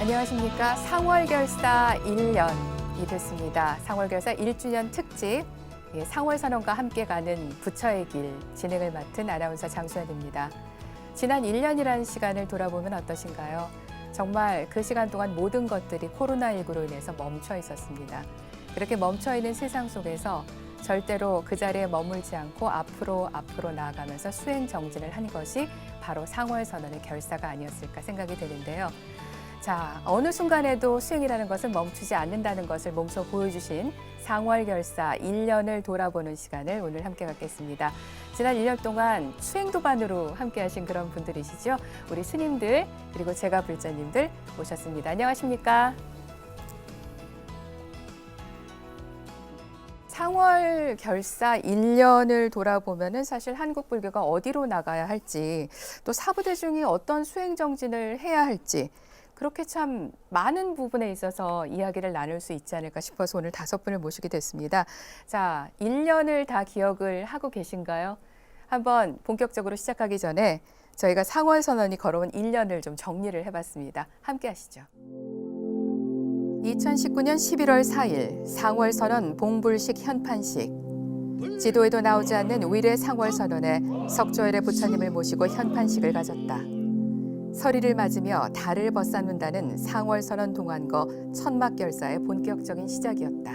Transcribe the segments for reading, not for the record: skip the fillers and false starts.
안녕하십니까. 상월결사 1년이 됐습니다. 상월결사 1주년 특집 상월선언과 함께 가는 부처의 길 진행을 맡은 아나운서 장수연입니다. 지난 1년이라는 시간을 돌아보면 어떠신가요? 정말 그 시간 동안 모든 것들이 코로나19로 인해서 멈춰 있었습니다. 그렇게 멈춰 있는 세상 속에서 절대로 그 자리에 머물지 않고 앞으로 나아가면서 수행 정진을 한 것이 바로 상월선언의 결사가 아니었을까 생각이 되는데요. 자, 어느 순간에도 수행이라는 것은 멈추지 않는다는 것을 몸소 보여주신 상월결사 1년을 돌아보는 시간을 오늘 함께 갖겠습니다. 지난 1년 동안 수행도반으로 함께 하신 그런 분들이시죠. 우리 스님들 그리고 제가 불자님들 모셨습니다. 안녕하십니까? 상월결사 1년을 돌아보면은 사실 한국 불교가 어디로 나가야 할지 또 사부대중이 어떤 수행정진을 해야 할지 그렇게 참 많은 부분에 있어서 이야기를 나눌 수 있지 않을까 싶어서 오늘 5분을 모시게 됐습니다. 자, 1년을 다 기억을 하고 계신가요? 한번 본격적으로 시작하기 전에 저희가 상월선언이 걸어온 1년을 좀 정리를 해봤습니다. 함께 하시죠. 2019년 11월 4일 상월선언 봉불식 현판식. 지도에도 나오지 않는 위례 상월선언에 석조열의 부처님을 모시고 현판식을 가졌다. 서리를 맞으며 달을 벗삼는다는 상월선언 동안거 천막결사의 본격적인 시작이었다.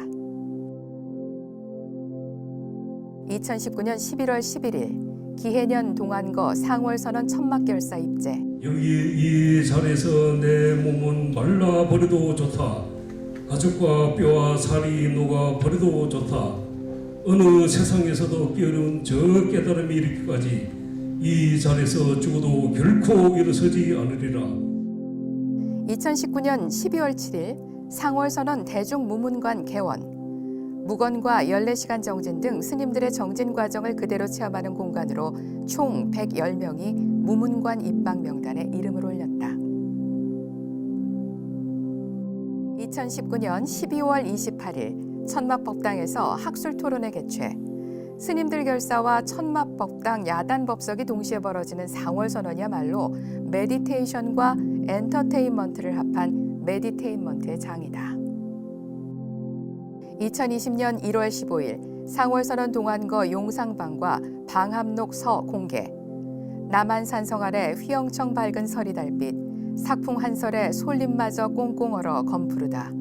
2019년 11월 11일 기해년 동안거 상월선언 천막결사 입제. 여기 이 자리에서 내 몸은 말라버려도 좋다. 가죽과 뼈와 살이 녹아버려도 좋다. 어느 세상에서도 끼어든 저 깨달음이 이르기까지 이 자리에서 죽어도 결코 일어서지 않으리라. 2019년 12월 7일 상월선언 대중무문관 개원. 무건과 14시간 정진 등 스님들의 정진 과정을 그대로 체험하는 공간으로 총 110명이 무문관 입방 명단에 이름을 올렸다. 2019년 12월 28일 천막법당에서 학술토론회 개최. 스님들 결사와 천막법당 야단법석이 동시에 벌어지는 상월선언이야말로 메디테이션과 엔터테인먼트를 합한 메디테인먼트의 장이다. 2020년 1월 15일 상월선언 동안거 용상방과 방합록 서 공개. 남한산성 아래 휘영청 밝은 서리 달빛, sak풍 한설에 솔잎마저 꽁꽁 얼어 검푸르다.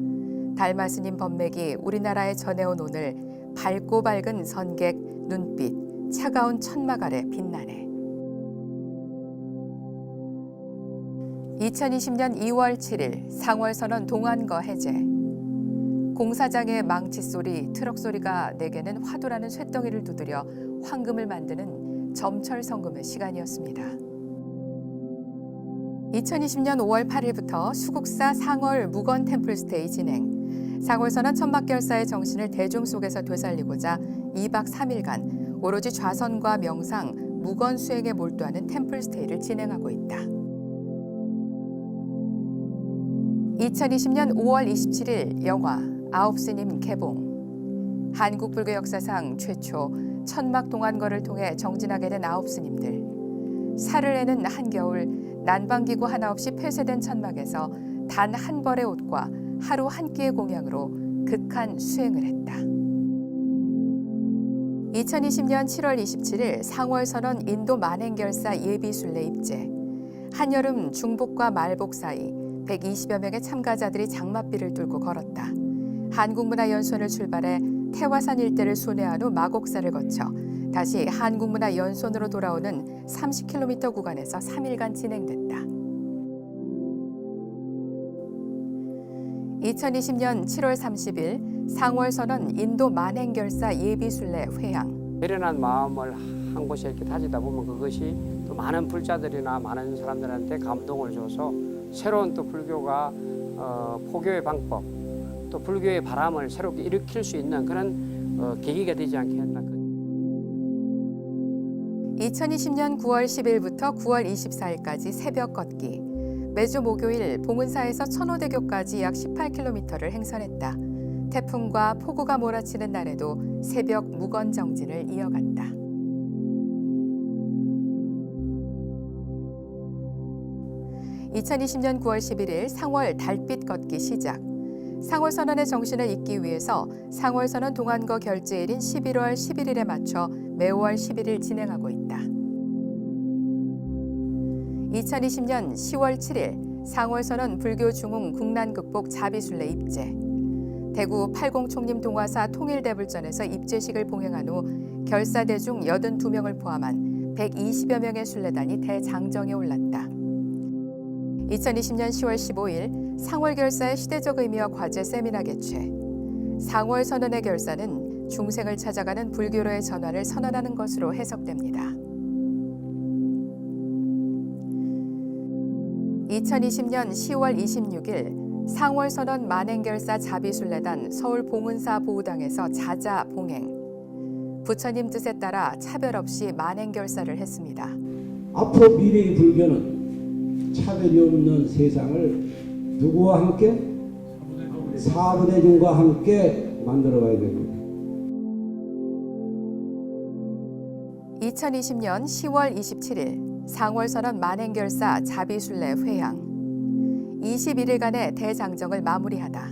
달마스님 법맥이 우리나라에 전해온 오늘 밝고 밝은 선객, 눈빛, 차가운 천막 아래 빛나네. 2020년 2월 7일 상월선언 동안거 해제. 공사장의 망치 소리, 트럭 소리가 내게는 화두라는 쇳덩이를 두드려 황금을 만드는 점철 성금의 시간이었습니다. 2020년 5월 8일부터 수국사 상월 무건 템플스테이 진행. 상월선언 천막결사의 정신을 대중 속에서 되살리고자 2박 3일간 오로지 좌선과 명상, 무건 수행에 몰두하는 템플스테이를 진행하고 있다. 2020년 5월 27일 영화 아홉스님 개봉. 한국 불교 역사상 최초 천막 동안거를 통해 정진하게 된 아홉스님들. 살을 내는 한겨울 난방기구 하나 없이 폐쇄된 천막에서 단 한 벌의 옷과 하루 한 끼의 공양으로 극한 수행을 했다. 2020년 7월 27일 상월선언 인도 만행결사 예비순례 입제. 한여름 중복과 말복 사이 120여 명의 참가자들이 장맛비를 뚫고 걸었다. 한국문화연수원을 출발해 태화산 일대를 순회한 후 마곡사를 거쳐 다시 한국문화연수원으로 돌아오는 30km 구간에서 3일간 진행됐다. 2020년 7월 30일 상월선언 인도 만행결사 예비순례 회향. 배련한 마음을 한 곳에 이렇게 다지다 보면 그것이 또 많은 불자들이나 많은 사람들한테 감동을 줘서 새로운 또 불교가 포교의 방법, 또 불교의 바람을 새롭게 일으킬 수 있는 그런 계기가 되지 않겠나. 2020년 9월 10일부터 9월 24일까지 새벽 걷기. 매주 목요일 봉은사에서 천호대교까지 약 18km를 행선했다. 태풍과 폭우가 몰아치는 날에도 새벽 무건 정진을 이어갔다. 2020년 9월 11일 상월 달빛 걷기 시작. 상월 선언의 정신을 잇기 위해서 상월 선언 동안거 결제일인 11월 11일에 맞춰 매월 11일 진행하고 있다. 2020년 10월 7일 상월 선언 불교 중흥 국난극복 자비순례 입제. 대구 팔공총림 동화사 통일대불전에서 입제식을 봉행한 후 결사대중 82명을 포함한 120여 명의 순례단이 대장정에 올랐다. 2020년 10월 15일 상월 결사의 시대적 의미와 과제 세미나 개최. 상월 선언의 결사는 중생을 찾아가는 불교로의 전환을 선언하는 것으로 해석됩니다. 2020년 10월 26일 상월 선언 만행결사 자비순례단 서울 봉은사 보우당에서 자자 봉행. 부처님 뜻에 따라 차별 없이 만행결사를 했습니다. 앞으로 미래의 불교는 차별이 없는 세상을 누구와 함께? 사부대중과 함께 만들어가야 됩니다. 2020년 10월 27일 상월선언 만행결사 자비순례 회향. 21일간의 대장정을 마무리하다.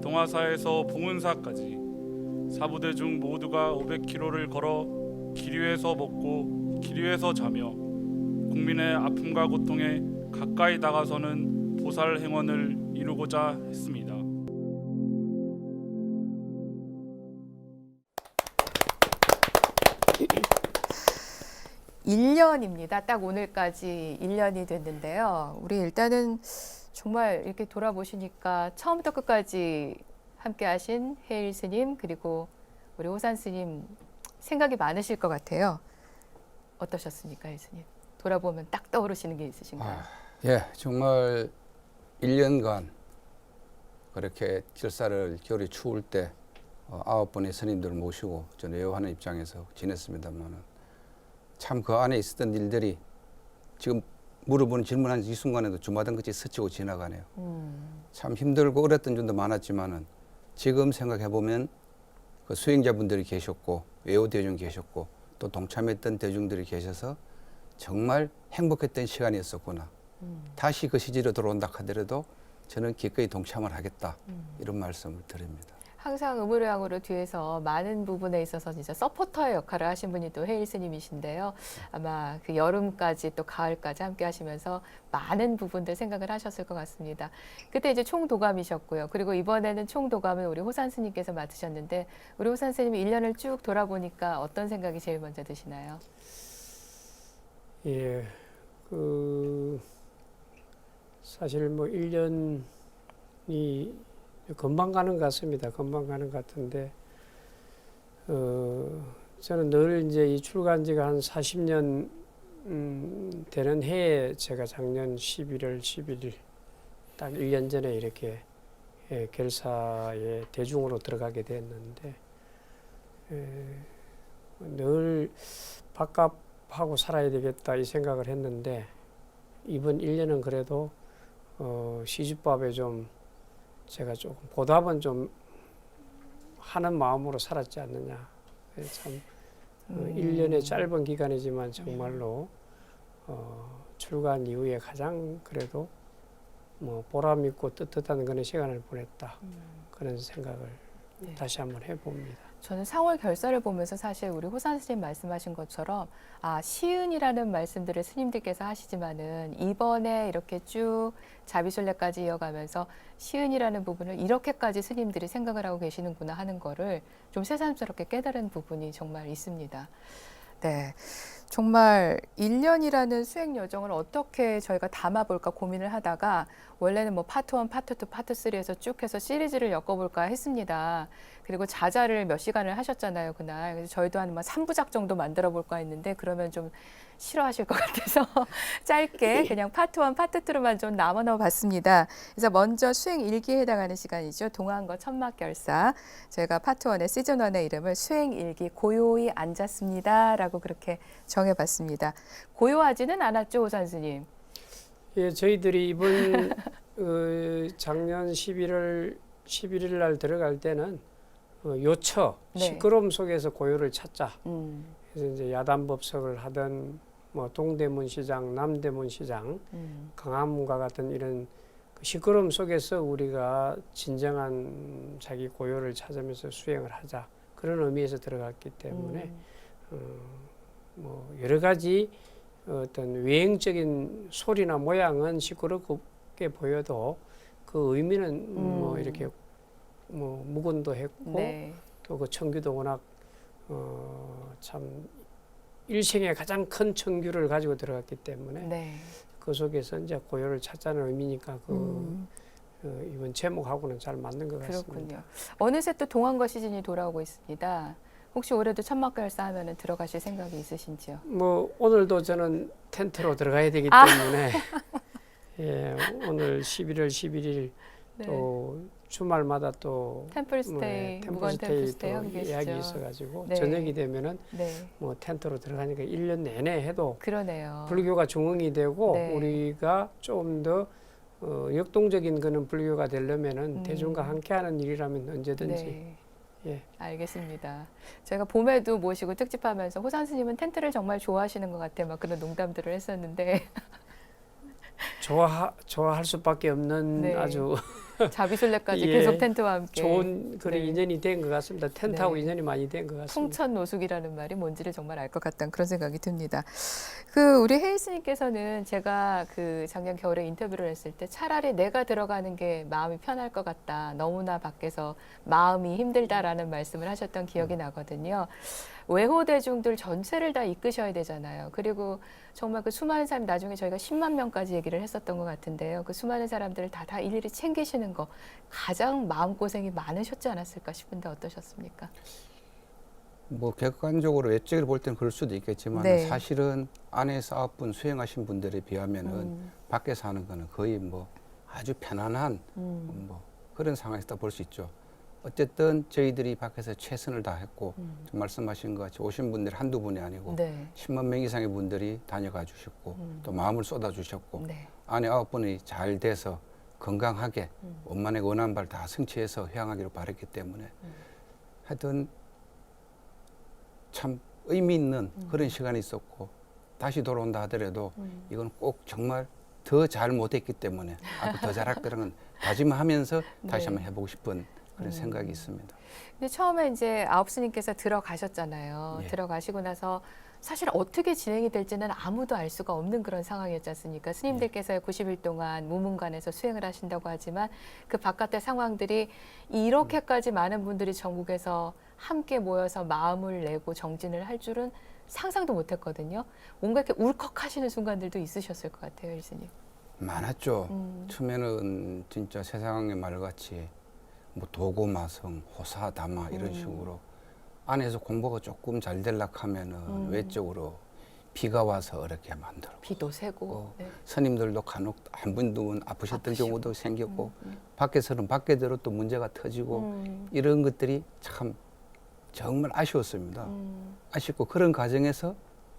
동화사에서 봉은사까지 사부대중 모두가 500km를 걸어 기류에서 먹고 기류에서 자며 국민의 아픔과 고통에 가까이 다가서는 보살 행원을 이루고자 했습니다. (1년입니다) 딱 오늘까지 1년이 됐는데요. 우리 일단은 정말 이렇게 돌아보시니까 처음부터 끝까지 함께하신 해일 스님 그리고 우리 호산 스님 생각이 많으실 것 같아요. 어떠셨습니까, 해일 스님? 돌아보면 딱 떠오르시는 게 있으신가요? 예, 정말 1년간 그렇게 결사를 겨울이 추울 때 9분의 스님들을 모시고 저는 외워하는 입장에서 지냈습니다만 참 그 안에 있었던 일들이 지금 물어보는 질문한 이 순간에도 주마등같이 스치고 지나가네요. 참 힘들고 어렸던 점도 많았지만은 지금 생각해 보면 그 수행자분들이 계셨고 외호 대중 계셨고 또 동참했던 대중들이 계셔서 정말 행복했던 시간이었었구나. 다시 그 시절로 돌아온다 하더라도 저는 기꺼이 동참을 하겠다. 이런 말씀을 드립니다. 항상 의무량으로 뒤에서 많은 부분에 있어서 진짜 서포터의 역할을 하신 분이 또 해일 스님이신데요. 아마 그 여름까지 또 가을까지 함께 하시면서 많은 부분들 생각을 하셨을 것 같습니다. 그때 이제 총도감이셨고요. 그리고 이번에는 총도감은 우리 호산 스님께서 맡으셨는데 우리 호산 스님이 1년을 쭉 돌아보니까 어떤 생각이 제일 먼저 드시나요? 예, 사실 뭐 1년이 금방 가는 것 같습니다. 금방 가는 것 같은데, 저는 늘 이제 이 출간 지가 한 40년 되는 해에 제가 작년 11월 11일 딱 1년 전에 이렇게 결사에 대중으로 들어가게 됐는데, 늘 밥값하고 살아야 되겠다 이 생각을 했는데, 이번 1년은 그래도 시집밥에 좀 제가 조금 보답은 좀 하는 마음으로 살았지 않느냐. 참 1년의 짧은 기간이지만 정말로 출간 이후에 가장 그래도 뭐 보람 있고 뜻뜻한 그런 시간을 보냈다. 그런 생각을 다시 한번 해봅니다. 저는 상월 결사를 보면서 사실 우리 호산 스님 말씀하신 것처럼 시은이라는 말씀들을 스님들께서 하시지만은 이번에 이렇게 쭉 자비순례까지 이어가면서 시은이라는 부분을 이렇게까지 스님들이 생각을 하고 계시는구나 하는 거를 좀 새삼스럽게 깨달은 부분이 정말 있습니다. 네, 정말 1년이라는 수행 여정을 어떻게 저희가 담아볼까 고민을 하다가 원래는 뭐 파트 1, 파트 2, 파트 3에서 쭉 해서 시리즈를 엮어볼까 했습니다. 그리고 자자를 몇 시간을 하셨잖아요, 그날. 그래서 저희도 한 3부작 정도 만들어 볼까 했는데 그러면 좀 싫어하실 것 같아서 짧게 그냥 파트 1, 파트 2로만 좀 나눠 봤습니다. 그래서 먼저 수행 일기에 해당하는 시간이죠. 동안거 천막결사. 저희가 파트 1의 시즌 1의 이름을 수행 일기 고요히 앉았습니다. 라고 그렇게 정해봤습니다. 고요하지는 않았죠, 호산 스님? 예, 저희들이 이번 작년 11일 날 들어갈 때는 요처, 네. 시끄러움 속에서 고요를 찾자. 음. 그래서 이제 야단법석을 하든 뭐 동대문 시장, 남대문 시장, 강화문과 같은 이런 그 시끄러움 속에서 우리가 진정한 자기 고요를 찾으면서 수행을 하자 그런 의미에서 들어갔기 때문에 뭐 여러 가지 어떤 외형적인 소리나 모양은 시끄럽게 보여도 그 의미는 뭐 이렇게 뭐 묵은도 했고 네. 또 그 청규도 워낙 참 일생에 가장 큰 청규를 가지고 들어갔기 때문에 네. 그 속에서 이제 고요를 찾자는 의미니까 이번 제목하고는 잘 맞는 것 같습니다. 그렇군요. 어느새 또 동안거 시즌이 돌아오고 있습니다. 혹시 올해도 천막결사 하면은 들어가실 생각이 있으신지요? 뭐 오늘도 저는 텐트로 들어가야 되기 때문에 예, 오늘 11월 11일 네. 또 주말마다 또 템플스테이, 무건 템플스테이 하고 계시죠? 예약이 있어가지고 네. 저녁이 되면은 네. 뭐 텐트로 들어가니까 1년 내내 해도 그러네요. 불교가 중흥이 되고 네. 우리가 좀 더 역동적인 그런 불교가 되려면은 대중과 함께하는 일이라면 언제든지 네. 예. 알겠습니다. 저희가 봄에도 모시고 특집하면서 호산 스님은 텐트를 정말 좋아하시는 것 같아요. 막 그런 농담들을 했었는데 좋아할 수밖에 없는 네. 아주 자비술래까지 예. 계속 텐트와 함께 좋은 그런 네. 인연이 된 것 같습니다. 텐트하고 네. 인연이 많이 된 것 같습니다. 풍천노숙이라는 말이 뭔지를 정말 알 것 같다는 그런 생각이 듭니다. 그 우리 혜인 스님께서는 제가 그 작년 겨울에 인터뷰를 했을 때 차라리 내가 들어가는 게 마음이 편할 것 같다. 너무나 밖에서 마음이 힘들다라는 말씀을 하셨던 기억이 나거든요. 외호 대중들 전체를 다 이끄셔야 되잖아요. 그리고 정말 그 수많은 사람 나중에 저희가 10만 명까지 얘기를 했었던 것 같은데요. 그 수많은 사람들을 다 일일이 챙기시는 거 가장 마음고생이 많으셨지 않았을까 싶은데 어떠셨습니까? 뭐 객관적으로 외적으로 볼 때는 그럴 수도 있겠지만 네. 사실은 안에서 9분 수행하신 분들에 비하면은 밖에서 하는 거는 거의 뭐 아주 편안한 뭐 그런 상황에서 볼 수 있죠. 어쨌든 저희들이 밖에서 최선을 다했고 좀 말씀하신 것 같이 오신 분들이 한두 분이 아니고 네. 10만 명 이상의 분들이 다녀가 주셨고 또 마음을 쏟아 주셨고 네. 안에 9분이 잘 돼서 건강하게 원만의 원한 바를 다 성취해서 회항하기를 바랬기 때문에 하여튼 참 의미 있는 그런 시간이 있었고 다시 돌아온다 하더라도 이건 꼭 정말 더 잘 못했기 때문에 앞으로 더 잘할 거라는 다짐하면서 다시 네. 한번 해보고 싶은 그런 생각이 있습니다. 근데 처음에 이제 아홉스님께서 들어가셨잖아요. 예. 들어가시고 나서 사실 어떻게 진행이 될지는 아무도 알 수가 없는 그런 상황이었지 않습니까? 스님들께서 90일 동안 무문관에서 수행을 하신다고 하지만 그 바깥의 상황들이 이렇게까지 많은 분들이 전국에서 함께 모여서 마음을 내고 정진을 할 줄은 상상도 못했거든요. 뭔가 이렇게 울컥하시는 순간들도 있으셨을 것 같아요, 일스님. 많았죠. 처음에는 진짜 세상의 말같이 뭐 도고마성, 호사다마 이런 식으로 안에서 공부가 조금 잘 되려고 하면은 외적으로 비가 와서 어렵게 만들고 비도 새고. 네. 스님들도 간혹 한 분도 아프셨던 아프시고. 경우도 생겼고 밖에서는 밖에대로 또 문제가 터지고 이런 것들이 참 정말 아쉬웠습니다. 아쉽고 그런 과정에서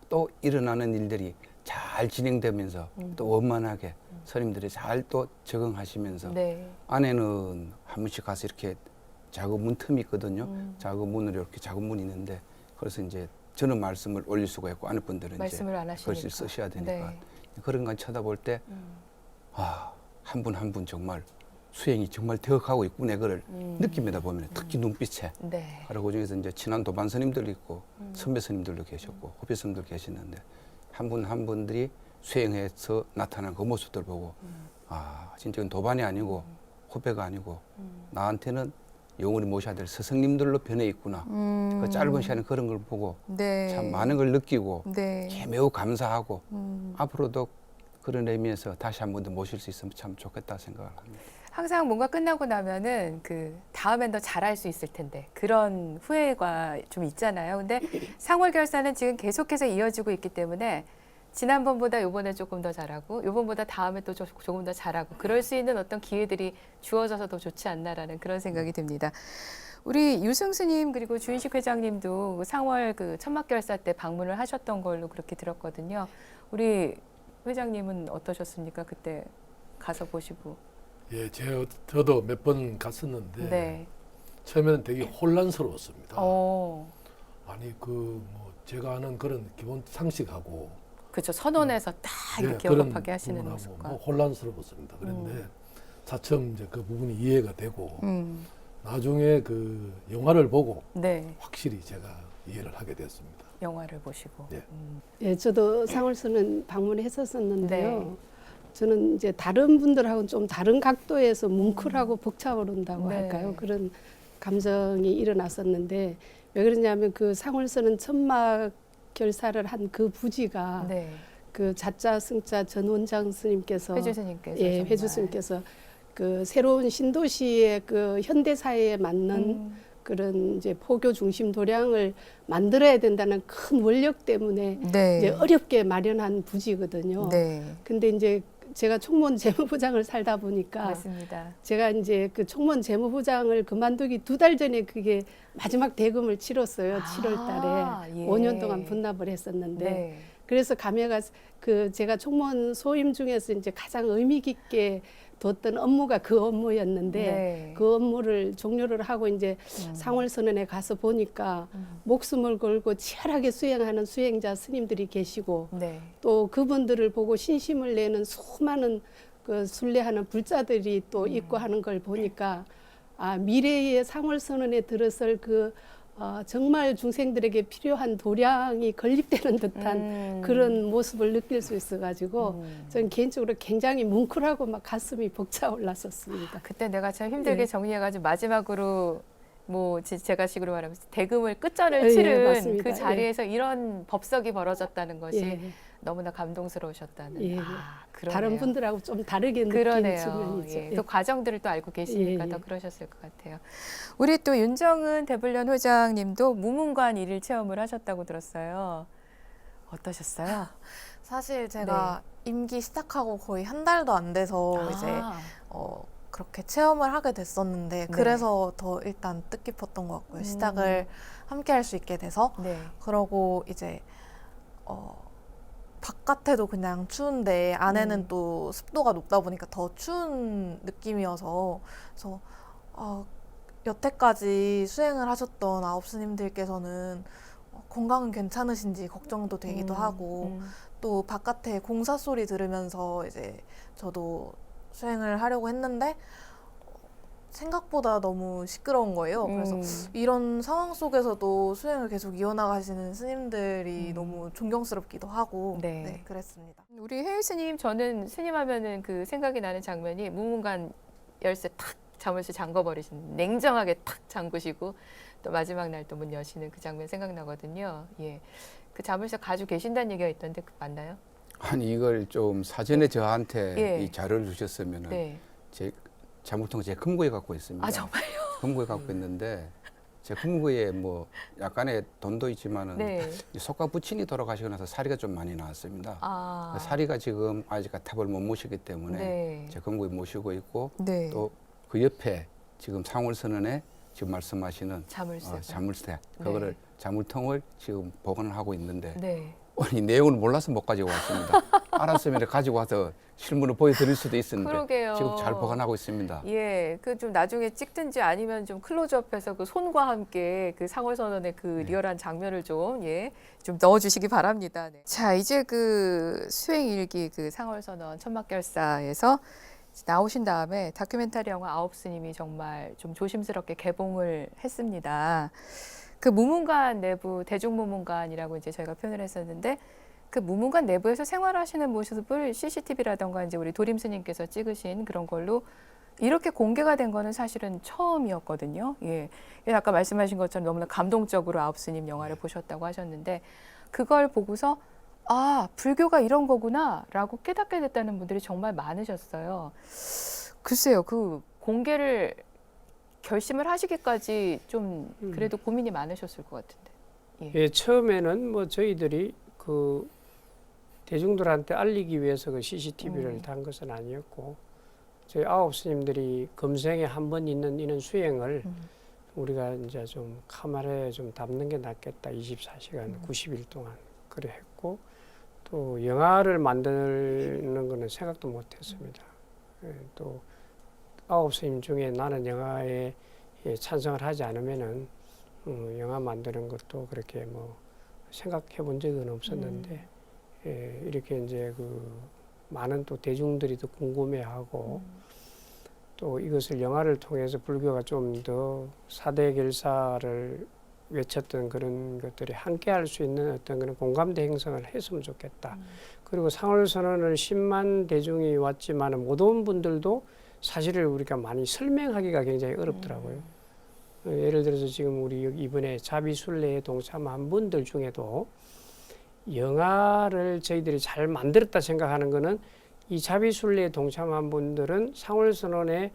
또 일어나는 일들이 잘 진행되면서 또 원만하게 스님들이 잘 또 적응하시면서 네. 안에는 한 번씩 가서 이렇게 작은 문 틈이 있거든요. 작은 문으로 이렇게 작은 문이 있는데 그래서 이제 저는 말씀을 올릴 수가 있고 아내 분들은 말씀을 안 이제 글씨를 하시니까. 쓰셔야 되니까 네. 그런 건 쳐다볼 때 한 분 한 분 정말 수행이 정말 되어가고 있구나 그걸 느낍니다 보면 특히 눈빛에 네. 그리고 중에서 이제 친한 도반 스님들도 있고 선배 스님들도 계셨고 후배 스님들 계시는데 한 분 한 분들이 수행해서 나타나는 그 모습들 보고 아 진짜 이건 도반이 아니고 후배가 아니고 나한테는 영원히 모셔야 될 스승님들로 변해 있구나 그 짧은 시간에 그런 걸 보고 네. 참 많은 걸 느끼고 네. 매우 감사하고 앞으로도 그런 의미에서 다시 한 번 더 모실 수 있으면 참 좋겠다 생각을 합니다. 항상 뭔가 끝나고 나면은 그 다음엔 더 잘할 수 있을 텐데 그런 후회가 좀 있잖아요. 근데 상월 결사는 지금 계속해서 이어지고 있기 때문에 지난번보다 요번에 조금 더 잘하고 요번보다 다음에 또 조금 더 잘하고 그럴 수 있는 어떤 기회들이 주어져서 더 좋지 않나라는 그런 생각이 듭니다. 우리 유승 스님 그리고 주인식 회장님도 상월 그 천막결사 때 방문을 하셨던 걸로 그렇게 들었거든요. 우리 회장님은 어떠셨습니까? 그때 가서 보시고. 예, 저도 몇 번 갔었는데 네. 처음에는 되게 혼란스러웠습니다. 어. 아니 그 뭐 제가 아는 그런 기본 상식하고 그렇죠. 선언에서 딱 이렇게 그런 언급하게 하시는 부분하고 모습과. 뭐 혼란스러웠습니다. 그런데 차츰 이제 그 부분이 이해가 되고 나중에 그 영화를 보고 네, 확실히 제가 이해를 하게 됐습니다. 영화를 보시고. 예. 예, 저도 상월선은 방문했었었는데요. 네. 저는 이제 다른 분들하고는 좀 다른 각도에서 뭉클하고 벅차오른다고 네. 할까요? 그런 감정이 일어났었는데 왜 그러냐면 그 상월선은 천막 결사를 한 그 부지가 네. 그 자자 승자 전 원장 스님께서 회주 스님께서 예, 정말. 회주 스님께서 그 새로운 신도시의 그 현대 사회에 맞는 그런 이제 포교 중심 도량을 만들어야 된다는 큰 원력 때문에 네. 이제 어렵게 마련한 부지거든요. 네. 근데 이제 제가 총무원 재무부장을 살다 보니까 맞습니다. 제가 이제 그 총무원 재무부장을 그만두기 2달 전에 그게 마지막 대금을 치렀어요. 7월 달에 예. 5년 동안 분납을 했었는데 네. 그래서 감회가 그 제가 총무원 소임 중에서 이제 가장 의미 깊게 뒀던 업무가 그 업무였는데 네. 그 업무를 종료를 하고 이제 상월선언에 가서 보니까 목숨을 걸고 치열하게 수행하는 수행자 스님들이 계시고 네. 또 그분들을 보고 신심을 내는 수많은 그 순례하는 불자들이 또 있고 하는 걸 보니까 아 미래의 상월선언에 들어설 그 정말 중생들에게 필요한 도량이 건립되는 듯한 그런 모습을 느낄 수 있어가지고 저는 개인적으로 굉장히 뭉클하고 막 가슴이 벅차올랐었습니다. 그때 내가 참 힘들게 예. 정리해가지고 마지막으로 뭐 제가 식으로 말하면 대금을 끝전을 예, 치른 맞습니다. 그 자리에서 이런 법석이 벌어졌다는 것이 예. 너무나 감동스러우셨다는. 예. 그러네요. 다른 분들하고 좀 다르게 느끼는 그러네요. 측면이죠. 예. 또 과정들을 또 알고 계시니까 예, 예. 더 그러셨을 것 같아요. 우리 또 윤정은 대불련 회장님도 무문관 일일 체험을 하셨다고 들었어요. 어떠셨어요? 사실 제가 임기 시작하고 거의 한 달도 안 돼서 이제 아, 그렇게 체험을 하게 됐었는데 네. 그래서 더 일단 뜻깊었던 것 같고요. 시작을 함께 할 수 있게 돼서 네. 그러고 이제 바깥에도 그냥 추운데 안에는 또 습도가 높다 보니까 더 추운 느낌이어서 그래서 여태까지 수행을 하셨던 아홉 스님들께서는 건강은 괜찮으신지 걱정도 되기도 하고 또 바깥에 공사 소리 들으면서 이제 저도 수행을 하려고 했는데 생각보다 너무 시끄러운 거예요. 그래서 이런 상황 속에서도 수행을 계속 이어나가시는 스님들이 너무 존경스럽기도 하고 네. 네, 그랬습니다. 우리 혜일 스님, 저는 스님 하면은 그 생각이 나는 장면이 무문관 열쇠 탁 자물쇠 잠궈버리신 냉정하게 탁 잠그시고 또 마지막 날 또 문 여시는 그 장면 생각나거든요. 예, 그 자물쇠 가지고 계신다는 얘기가 있던데 그 맞나요? 아니 이걸 좀 사전에 저한테 예. 이 자료를 주셨으면은 네. 제 자물통 제 금고에 갖고 있습니다. 아 정말요? 금고에 갖고 있는데 제 금고에 뭐 약간의 돈도 있지만은 네. 이 속가 부친이 돌아가시고 나서 사리가 좀 많이 나왔습니다. 아, 그 사리가 지금 아직 탑을 못 모시기 때문에 네. 제 금고에 모시고 있고 네. 또 그 옆에 지금 상월선언에 지금 말씀하시는 자물쇠. 자물쇠 그거를 자물통을 지금 보관을 하고 있는데 네. 이 내용을 몰라서 못 가지고 왔습니다. 알았으면 가지고 와서 실물을 보여드릴 수도 있었는데 그러게요. 지금 잘 보관하고 있습니다. 예, 그 좀 나중에 찍든지 아니면 좀 클로즈업해서 그 손과 함께 그 상월선언의 그 리얼한 장면을 좀 좀 넣어주시기 바랍니다. 네. 자, 이제 그 수행일기 그 상월선언 천막결사에서 나오신 다음에 다큐멘터리 영화 아홉 스님이 정말 좀 조심스럽게 개봉을 했습니다. 그 무문관 내부 대중무문관이라고 이제 저희가 표현을 했었는데 그 무문관 내부에서 생활하시는 모습을 CCTV라던가 이제 우리 도림 스님께서 찍으신 그런 걸로 이렇게 공개가 된 거는 사실은 처음이었거든요. 예. 아까 말씀하신 것처럼 너무나 감동적으로 아홉 스님 영화를 보셨다고 하셨는데 그걸 보고서 아, 불교가 이런 거구나라고 깨닫게 됐다는 분들이 정말 많으셨어요. 글쎄요, 그 공개를 결심을 하시기까지 좀 그래도 고민이 많으셨을 것 같은데. 예, 처음에는 뭐 저희들이 그 대중들한테 알리기 위해서 그 CCTV를 단 것은 아니었고 저희 아홉 스님들이 금생에 한 번 있는 이런 수행을 우리가 이제 좀 카메라에 좀 담는 게 낫겠다. 24시간 90일 동안 그래 했고 또 영화를 만드는 거는 생각도 못 했습니다. 예, 또 아홉 스님 중에 나는 영화에 찬성을 하지 않으면은 영화 만드는 것도 그렇게 뭐 생각해 본 적은 없었는데 이렇게 이제 그 많은 또 대중들이 더 궁금해하고 또 이것을 영화를 통해서 불교가 좀 더 4대 결사를 외쳤던 그런 것들이 함께 할 수 있는 어떤 그런 공감대 형성을 했으면 좋겠다. 그리고 상월선언을 10만 대중이 왔지만 못 온 분들도 사실을 우리가 많이 설명하기가 굉장히 어렵더라고요. 예를 들어서 지금 우리 이번에 자비순례에 동참한 분들 중에도 영화를 저희들이 잘 만들었다 생각하는 거는 이 자비순례에 동참한 분들은 상월선언에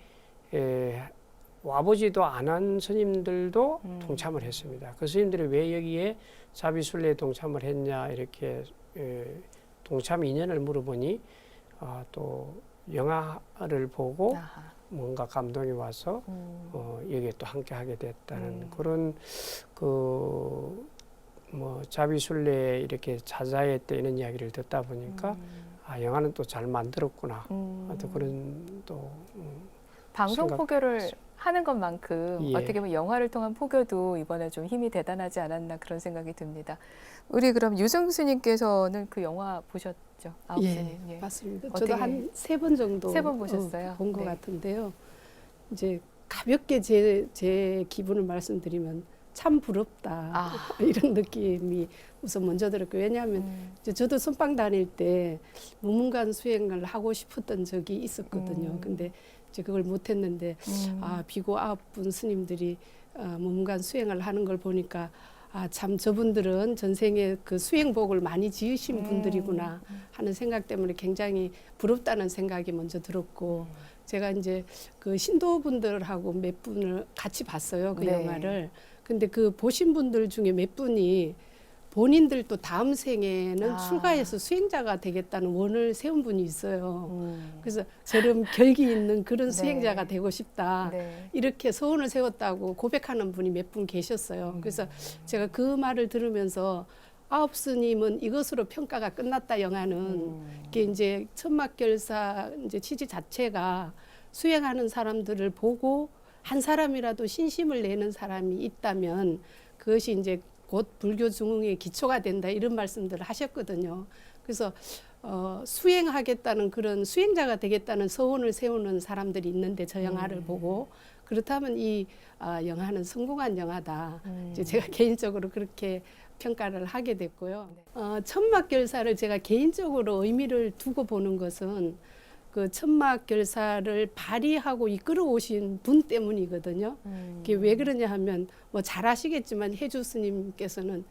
와보지도 않은 스님들도 동참을 했습니다. 그 스님들이 왜 여기에 자비순례에 동참을 했냐 이렇게 동참 인연을 물어보니 또 영화를 보고 뭔가 감동이 와서 여기에 또 함께 하게 됐다는 그런 뭐 자비순례 이렇게 자자회 때 이런 이야기를 듣다 보니까 영화는 또 잘 만들었구나. 또 그런 또 방송 생각- 포교를 하는 것만큼 예. 어떻게 보면 영화를 통한 포교도 이번에 좀 힘이 대단하지 않았나 그런 생각이 듭니다. 우리 그럼 유승수님께서는 그 영화 보셨죠? 아홉스님. 예, 맞습니다. 어떻게- 저도 한 3번 정도 세번 보셨어요? 본 것 네. 같은데요. 이제 가볍게 제 기분을 말씀드리면 참 부럽다 이런 느낌이 우선 먼저 들었고 왜냐하면 이제 저도 선방 다닐 때 무문관 수행을 하고 싶었던 적이 있었거든요. 근데 이제 그걸 못했는데 비고 9분 스님들이 무문관 수행을 하는 걸 보니까 참 저분들은 전생에 그 수행복을 많이 지으신 분들이구나 하는 생각 때문에 굉장히 부럽다는 생각이 먼저 들었고 제가 이제 그 신도분들하고 몇 분을 같이 봤어요. 그 네. 영화를. 근데 그 보신 분들 중에 몇 분이 본인들도 다음 생에는 출가해서 수행자가 되겠다는 원을 세운 분이 있어요. 그래서 저런 결기 있는 그런 네. 수행자가 되고 싶다. 네. 이렇게 소원을 세웠다고 고백하는 분이 몇 분 계셨어요. 그래서 제가 그 말을 들으면서 아홉스님은 이것으로 평가가 끝났다 영화는 이게 이제 천막결사 이제 취지 자체가 수행하는 사람들을 보고 한 사람이라도 신심을 내는 사람이 있다면 그것이 이제 곧 불교 중흥의 기초가 된다 이런 말씀들을 하셨거든요. 그래서 수행하겠다는 그런 수행자가 되겠다는 서원을 세우는 사람들이 있는데 저 영화를 보고 그렇다면 이 영화는 성공한 영화다. 이제 제가 개인적으로 그렇게 평가를 하게 됐고요. 천막결사를 제가 개인적으로 의미를 두고 보는 것은 그 천막결사를 발휘하고 이끌어 오신 분 때문이거든요. 그게 왜 그러냐 하면 뭐 잘 아시겠지만 해주 스님께서는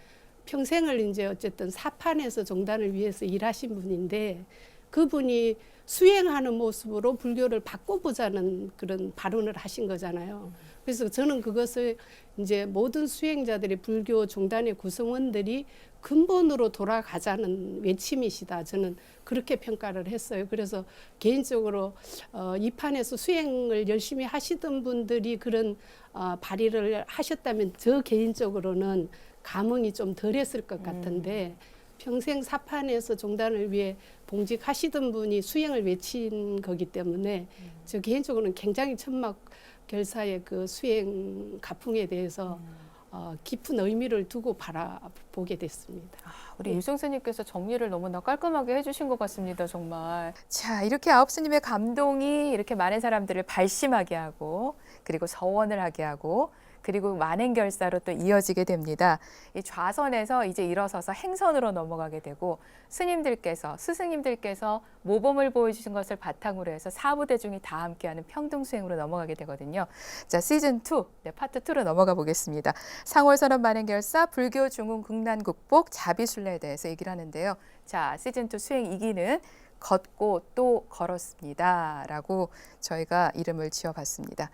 평생을 이제 어쨌든 사판에서 종단을 위해서 일하신 분인데 그분이 수행하는 모습으로 불교를 바꿔보자는 그런 발언을 하신 거잖아요. 그래서 저는 그것을 이제 모든 수행자들이 불교 종단의 구성원들이 근본으로 돌아가자는 외침이시다. 저는 그렇게 평가를 했어요. 그래서 개인적으로 이 판에서 수행을 열심히 하시던 분들이 그런 발휘를 하셨다면 저 개인적으로는 감흥이 좀 덜했을 것 같은데 평생 사판에서 종단을 위해 봉직하시던 분이 수행을 외친 거기 때문에 저 개인적으로는 굉장히 천막결사의 그 수행 가풍에 대해서 깊은 의미를 두고 바라보게 됐습니다. 우리 유승수님께서 정리를 너무나 깔끔하게 해주신 것 같습니다. 정말. 자, 이렇게 아홉스님의 감동이 이렇게 많은 사람들을 발심하게 하고 그리고 서원을 하게 하고 그리고 만행결사로 또 이어지게 됩니다. 이 좌선에서 이제 일어서서 행선으로 넘어가게 되고 스승님들께서 모범을 보여주신 것을 바탕으로 해서 사부대중이 다 함께하는 평등수행으로 넘어가게 되거든요. 자, 시즌2, 파트 2로 넘어가 보겠습니다. 상월선언 만행결사, 불교 중흥 국난 극복, 자비순례에 대해서 얘기를 하는데요. 자, 시즌2 수행 2기는 걷고 또 걸었습니다. 라고 저희가 이름을 지어봤습니다.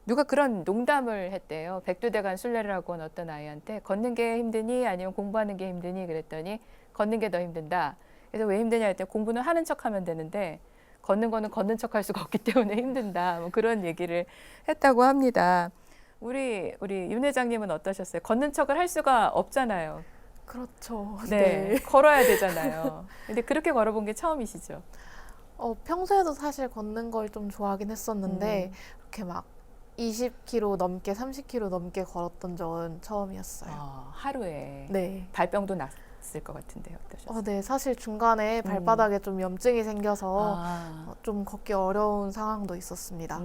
누가 그런 농담을 했대요. 백두대간 순례를 하고 온 어떤 아이한테 걷는 게 힘드니 아니면 공부하는 게 힘드니 그랬더니 걷는 게 더 힘든다. 그래서 왜 힘드냐 했더니 공부는 하는 척하면 되는데 걷는 거는 걷는 척할 수가 없기 때문에 힘든다. 뭐 그런 얘기를 했다고 합니다. 우리 윤 회장님은 어떠셨어요? 걷는 척을 할 수가 없잖아요. 그렇죠. 네, 걸어야 되잖아요. 근데 그렇게 걸어본 게 처음이시죠? 평소에도 사실 걷는 걸 좀 좋아하긴 했었는데 이렇게 막 20km 넘게 30km 넘게 걸었던 적은 처음이었어요. 하루에 네. 발병도 힘드셨을 것 같은데 어떠셨어요? 네, 사실 중간에 발바닥에 좀 염증이 생겨서 좀 걷기 어려운 상황도 있었습니다.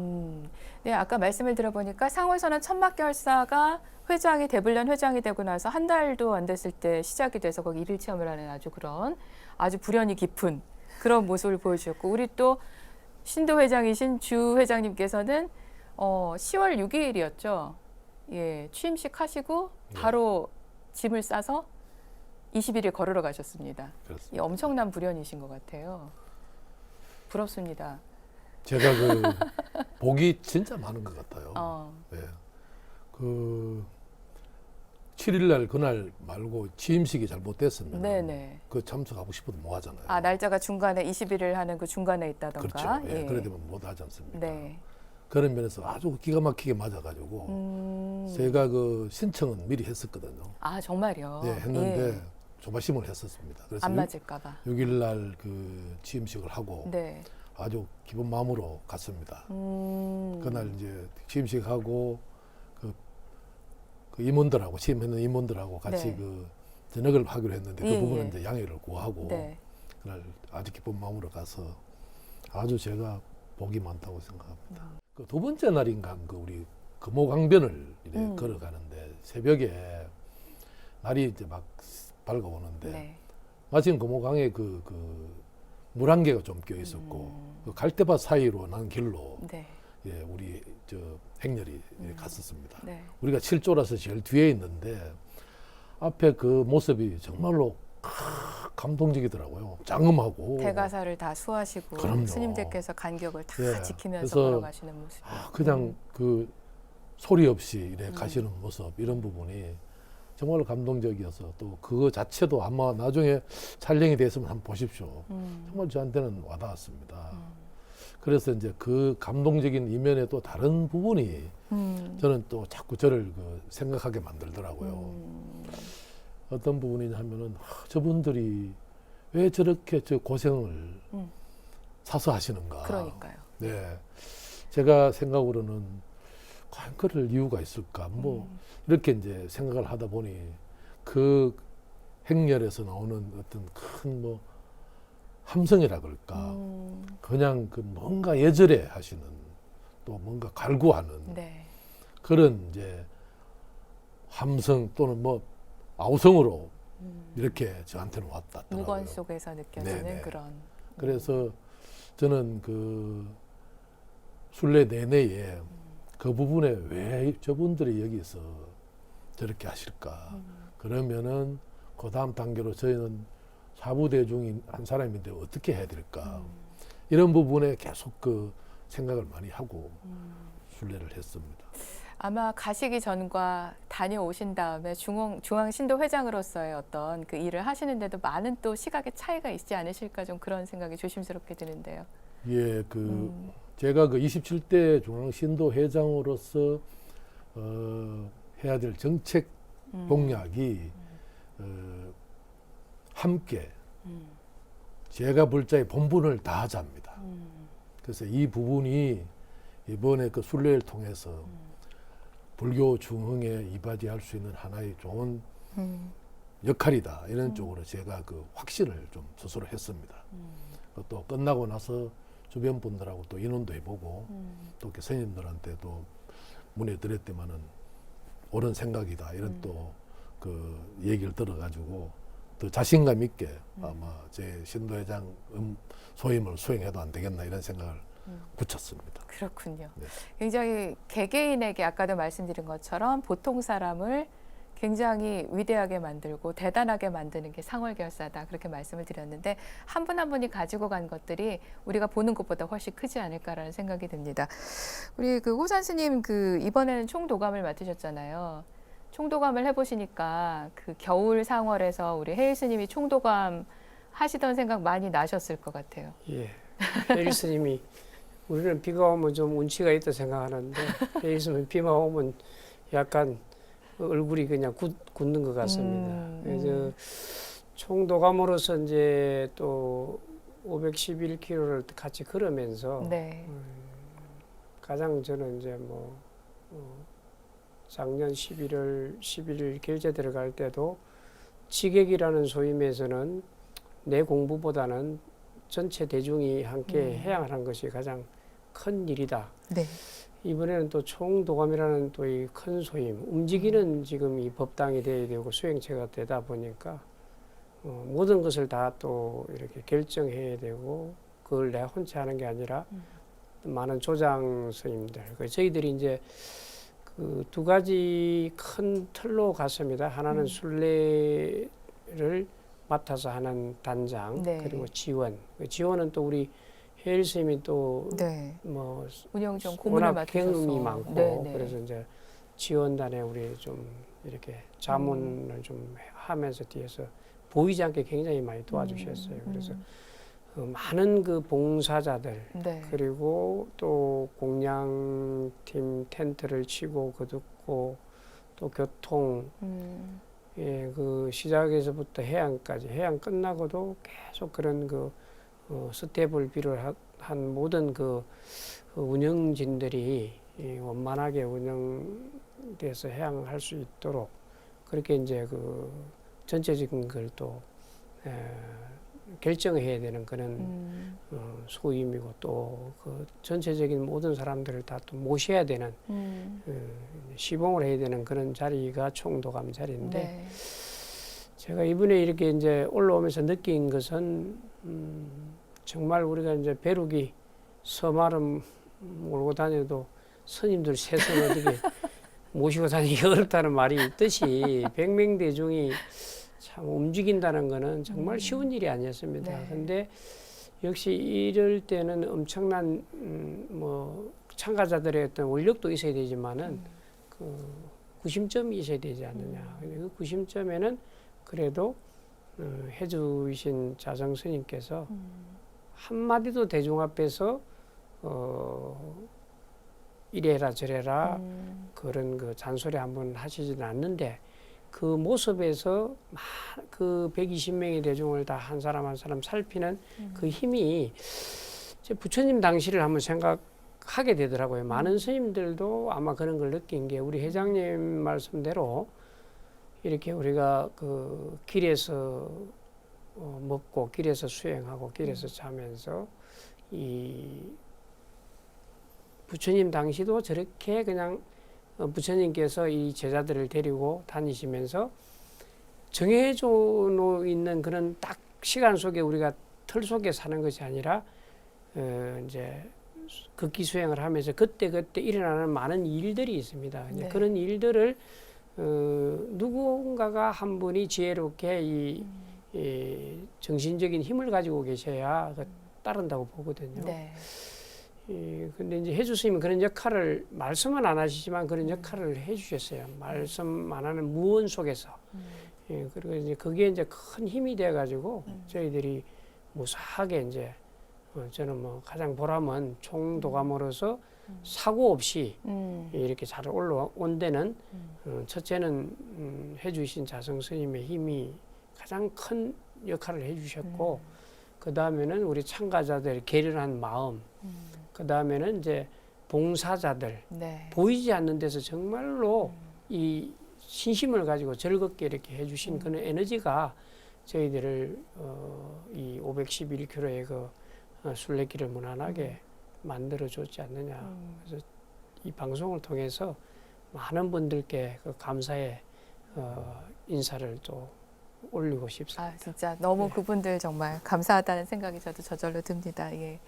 네, 아까 말씀을 들어보니까 상월선언 천막결사가 회장이 대불련 회장이 되고 나서 한 달도 안 됐을 때 시작이 돼서 거기 일일 체험을 하는 아주 불연이 깊은 그런 모습을 보여주셨고, 우리 또 신도 회장이신 주 회장님께서는 10월 6일이었죠. 예, 취임식 하시고 바로 짐을 싸서 21일 걸으러 가셨습니다. 예, 엄청난 불연이신 것 같아요. 부럽습니다. 제가 그 복이 진짜 많은 것 같아요. 예. 그 7일날 그날 말고 취임식이 잘못됐으면 네네. 그 참석하고 싶어도 못 하잖아요. 날짜가 중간에 21일 하는 그 중간에 있다던가. 그렇죠. 예. 예. 그래 되면 못 하지 않습니까? 네. 그런 면에서 아주 기가 막히게 맞아가지고 제가 그 신청은 미리 했었거든요. 정말요? 네, 했는데 예. 조바심을 했었습니다. 그래서 안 맞을까봐. 6일날 그 취임식을 하고 네. 아주 기쁜 마음으로 갔습니다. 그날 이제 취임식하고 그 임원들하고 취임했는 임원들하고 같이 네. 그 저녁을 하기로 했는데 예, 그 부분은 예. 이제 양해를 구하고 네. 그날 아주 기쁜 마음으로 가서 아주 제가 복이 많다고 생각합니다. 그 두 번째 날인가 그 우리 금호강변을 이래 걸어가는데 새벽에 날이 이제 막 밝아오는데 네. 마침 금호강에 그 물안개가 좀 껴 있었고 그 갈대밭 사이로 난 길로 네. 예, 우리 저 행렬이 갔었습니다. 네. 우리가 7조라서 제일 뒤에 있는데 앞에 그 모습이 정말로 감동적이더라고요. 장엄하고. 대가사를 다 수하시고 그럼요. 스님들께서 간격을 다 예, 지키면서 그래서 걸어가시는 모습. 그냥 그 소리 없이 이래 가시는 모습 이런 부분이 정말로 감동적이어서 또 그거 자체도 아마 나중에 촬영이 됐으면 한번 보십시오. 정말 저한테는 와닿았습니다. 그래서 이제 그 감동적인 이면에 또 다른 부분이 저는 또 자꾸 저를 그 생각하게 만들더라고요. 어떤 부분이냐 하면은 저분들이 왜 저렇게 저 고생을 사서 하시는가. 그러니까요. 네. 제가 생각으로는 과연 그럴 이유가 있을까. 뭐 이렇게 이제 생각을 하다 보니 그 행렬에서 나오는 어떤 큰 뭐 함성이라 그럴까. 그냥 그 뭔가 예절해 하시는 또 뭔가 갈구하는 네. 그런 이제 함성 또는 뭐 아우성으로 이렇게 저한테는 왔다더라고요. 무건 속에서 느껴지는 네네. 그런. 그래서 저는 그 순례 내내에 그 부분에 왜 저분들이 여기서 저렇게 하실까. 그러면은 그 다음 단계로 저희는 사부대중인 한 사람인데 어떻게 해야 될까. 이런 부분에 계속 그 생각을 많이 하고 순례를 했습니다. 아마 가시기 전과 다녀오신 다음에 중앙신도 회장으로서의 어떤 그 일을 하시는데도 많은 또 시각의 차이가 있지 않으실까, 좀 그런 생각이 조심스럽게 드는데요. 예, 제가 그 27대 중앙신도 회장으로서 해야 될 정책 공약이 함께 제가 불자의 본분을 다하자입니다. 그래서 이 부분이 이번에 그 순례를 통해서 불교 중흥에 이바지할 수 있는 하나의 좋은 역할이다. 이런 쪽으로 제가 그 확신을 좀 스스로 했습니다. 또 끝나고 나서 주변 분들하고 또 인원도 해보고 또 이렇게 스님들한테도 문의드렸더만은 옳은 생각이다. 이런 또 그 얘기를 들어가지고 더 자신감 있게 아마 제 신도회장 소임을 수행해도 안 되겠나 이런 생각을 붙였습니다. 그렇군요. 네. 굉장히 개개인에게 아까도 말씀드린 것처럼 보통 사람을 굉장히 위대하게 만들고 대단하게 만드는 게 상월결사다, 그렇게 말씀을 드렸는데 한 분 한 분이 가지고 간 것들이 우리가 보는 것보다 훨씬 크지 않을까라는 생각이 듭니다. 우리 그 호산 스님 그 이번에는 총도감을 맡으셨잖아요. 총도감을 해보시니까 그 겨울 상월에서 우리 해일 스님이 총도감 하시던 생각 많이 나셨을 것 같아요. 예. 해일 스님이 우리는 비가 오면 좀 운치가 있다 생각하는데 해일 스님은 비만 오면 약간 얼굴이 그냥 굳는 것 같습니다. 그래서 총도감으로서 이제 또 511km를 같이 걸으면서 네. 가장 저는 이제 작년 11월 11일 결제 들어갈 때도 지객이라는 소임에서는 내 공부보다는 전체 대중이 함께 해양하는 것이 가장 큰 일이다. 네. 이번에는 또 총도감이라는 또 이 큰 소임, 움직이는 지금 이 법당이 돼야 되고 수행체가 되다 보니까 모든 것을 다 또 이렇게 결정해야 되고 그걸 내가 혼자 하는 게 아니라 많은 조장 스님들, 저희들이 이제 그 두 가지 큰 틀로 갔습니다. 하나는 순례를 맡아서 하는 단장, 네. 그리고 지원. 지원은 또 우리 혜일 스님이 또 네. 뭐 운영 좀 고문을 워낙 맡으셔서. 경험이 많고 네, 네. 그래서 이제 지원단에 우리 좀 이렇게 자문을 좀 하면서 뒤에서 보이지 않게 굉장히 많이 도와주셨어요. 그래서 많은 그 봉사자들 네. 그리고 또 공양팀 텐트를 치고 거두고 또 교통 예, 그 시작에서부터 해양까지 해양 끝나고도 계속 그런 그 스텝을 비롯한 모든 그 운영진들이 원만하게 운영돼서 해양할 수 있도록 그렇게 이제 그 전체적인 걸 또 결정해야 되는 그런 소임이고 또 그 전체적인 모든 사람들을 다 또 모셔야 되는 시봉을 해야 되는 그런 자리가 총도감 자리인데 네. 제가 이번에 이렇게 이제 올라오면서 느낀 것은 정말 우리가 이제 벼룩이 서말은 몰고 다녀도 스님들 셋을 어떻게 모시고 다니기 어렵다는 말이 있듯이 백명대중이 참 움직인다는 거는 정말 쉬운 일이 아니었습니다. 네. 근데 역시 이럴 때는 엄청난 뭐 참가자들의 어떤 원력도 있어야 되지만은 그 구심점이 있어야 되지 않느냐. 근데 그 구심점에는 그래도 해주신 자정 스님께서 한마디도 대중 앞에서 이래라 저래라 그런 그 잔소리 한번 하시지는 않는데 그 모습에서 그 120명의 대중을 다 한 사람 한 사람 살피는 그 힘이 부처님 당시를 한번 생각하게 되더라고요. 많은 스님들도 아마 그런 걸 느낀 게 우리 회장님 말씀대로 이렇게 우리가 그 길에서 먹고 길에서 수행하고 길에서 자면서 이 부처님 당시도 저렇게 그냥 부처님께서 이 제자들을 데리고 다니시면서 정해져 있는 그런 딱 시간 속에 우리가 틀 속에 사는 것이 아니라 이제 극기 수행을 하면서 그때 일어나는 많은 일들이 있습니다. 이제 네. 그런 일들을 누군가가 한 분이 지혜롭게 이 정신적인 힘을 가지고 계셔야 따른다고 보거든요. 네. 근데 이제 해주 스님은 그런 역할을 말씀은 안 하시지만 그런 역할을 해주셨어요. 말씀 안 하는 무언 속에서. 그리고 이제 그게 이제 큰 힘이 돼가지고 저희들이 무사하게 이제 저는 뭐 가장 보람은 총도감으로서 사고 없이 이렇게 잘 올라온 데는 첫째는 해주신 자성 스님의 힘이 가장 큰 역할을 해주셨고 그 다음에는 우리 참가자들 계련한 마음 그 다음에는 이제 봉사자들 네. 보이지 않는 데서 정말로 이 신심을 가지고 즐겁게 이렇게 해주신 그런 에너지가 저희들을 이 511km의 그 순례길을 무난하게 만들어줬지 않느냐. 그래서 이 방송을 통해서 많은 분들께 그 감사의 인사를 또 올리고 싶습니다. 아, 진짜 너무 네. 그분들 정말 감사하다는 생각이 저도 저절로 듭니다. 예.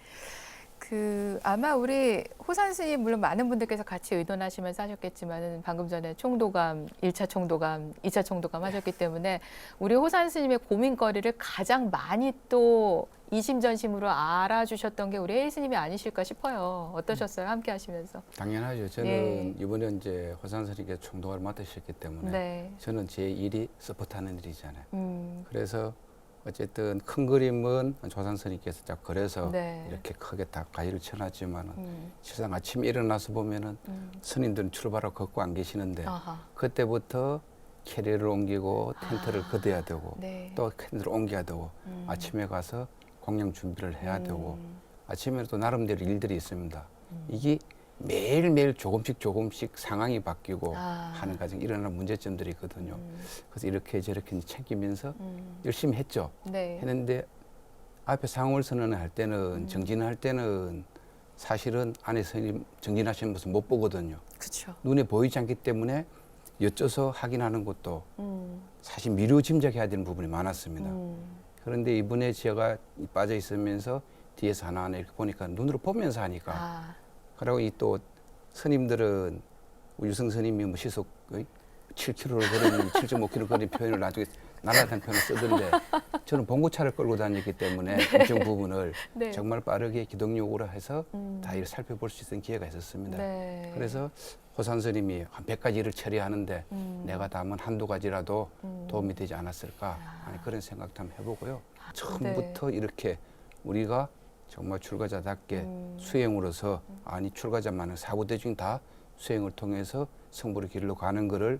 아마 우리 호산 스님 물론 많은 분들께서 같이 의논하시면서 하셨겠지만은 방금 전에 총도감, 1차 총도감, 2차 총도감 하셨기 때문에 우리 호산 스님의 고민거리를 가장 많이 또 이심전심으로 알아주셨던 게 우리 혜일 스님이 아니실까 싶어요. 어떠셨어요? 함께 하시면서. 당연하죠. 저는 예. 이번에 이제 호산 스님께서 총독을 맡으셨기 때문에 네. 저는 제 일이 서포트하는 일이잖아요. 음, 그래서 어쨌든 큰 그림은 조산 스님께서 딱 그래서 네. 이렇게 크게 다 가위를 쳐놨지만은 실상 아침에 일어나서 보면은 스님들은 출발하고 걷고 안 계시는데 아하. 그때부터 캐리어를 옮기고 텐트를 걷어야 되고 네. 또 텐트를 옮겨야 되고 아침에 가서 공양 준비를 해야 되고 아침에 또 나름대로 일들이 있습니다. 이게 매일매일 조금씩 상황이 바뀌고 아. 하는 과정 일어나는 문제점들이 있거든요. 그래서 이렇게 저렇게 챙기면서 열심히 했죠. 네. 했는데 앞에 상월 선언을 할 때는 정진을 할 때는 사실은 안에 선생님 정진하시는 모습 못 보거든요. 그렇죠. 눈에 보이지 않기 때문에 여쭤서 확인하는 것도 사실 미루 짐작해야 되는 부분이 많았습니다. 그런데 이번에 제가 빠져 있으면서 뒤에서 하나하나 이렇게 보니까 눈으로 보면서 하니까 아. 그리고 이 또 스님들은 유성 스님이 뭐 시속 7km를 걸으니 7.5km 거리는 표현을 나중에 날아다니는 표현을 쓰던데 저는 봉고차를 끌고 다녔기 때문에 일정 부분을 네. 정말 빠르게 기동력으로 해서 다 이를 살펴볼 수 있는 기회가 있었습니다. 네. 그래서 호산 스님이 한 100가지 일을 처리하는데 내가 담은 한두 가지라도 도움이 되지 않았을까 하는 그런 생각도 한번 해보고요. 처음부터 이렇게 우리가 정말 출가자답게 수행으로서 아니 출가자만은 사부대중 다 수행을 통해서 성불의 길로 가는 것을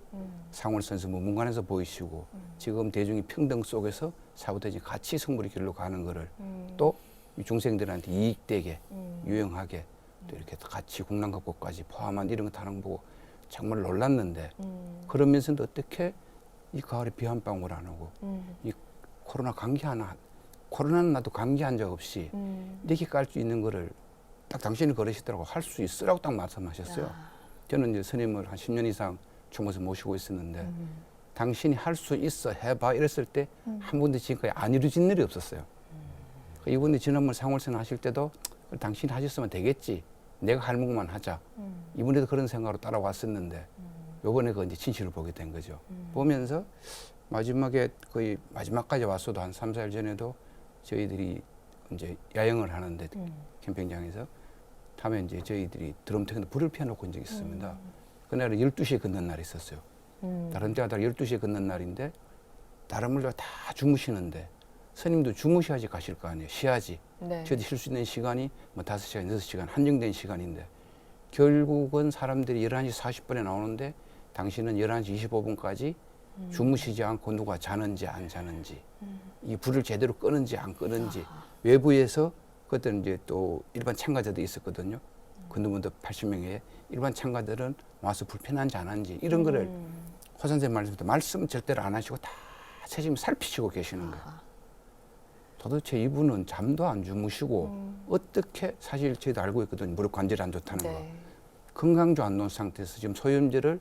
상월선수 문문관에서 보이시고 지금 대중이 평등 속에서 사부대중 같이 성불의 길로 가는 것을 또 중생들한테 이익되게 유용하게 또 이렇게 같이 국난극복까지 포함한 이런 거 다른 거 보고 정말 놀랐는데 그러면서도 어떻게 이 가을에 비 한 방울 안 오고 이 코로나 감기 하나 코로나는 나도 감기한 적 없이 이렇게 깔 수 있는 거를 딱 당신이 그러시더라고 할 수 있으라고 딱 말씀하셨어요. 저는 이제 스님을 한 10년 이상 주모서 모시고 있었는데 당신이 할 수 있어 해봐 이랬을 때 한 번도 지금까지 안 이루어진 일이 없었어요. 이분이 지난번 상월선 하실 때도 당신이 하셨으면 되겠지. 내가 할 것만 하자. 이분에도 그런 생각으로 따라왔었는데 요번에 그 이제 진실을 보게 된 거죠. 보면서 마지막에 거의 마지막까지 왔어도 한 3, 4일 전에도 저희들이 이제 야영을 하는데 캠핑장에서 하면 이제 저희들이 드럼통에 불을 피워놓고 온 적이 있습니다. 그날은 12시에 걷는 날이 있었어요. 다른 때가 다 12시에 걷는 날인데 다른 분들 다 주무시는데 스님도 주무셔야지 가실 거 아니에요. 쉬어야지. 네. 저희도 쉴 수 있는 시간이 뭐 5시간, 6시간 한정된 시간인데 결국은 사람들이 11시 40분에 나오는데 당신은 11시 25분까지 주무시지 않고 누가 자는지 안 자는지 이 불을 제대로 끄는지 안 끄는지 외부에서 그때는 이제 또 일반 참가자도 있었거든요. 근두문도 80명에 일반 참가들은 와서 불편한지 안 한지 이런 거를 호 선생님 말씀 절대로 안 하시고 다 책임 살피시고 계시는 거예요. 도대체 이분은 잠도 안 주무시고 어떻게 사실 저희도 알고 있거든요. 무릎 관절이 안 좋다는 거. 건강도 안 놓은 상태에서 지금 소염제를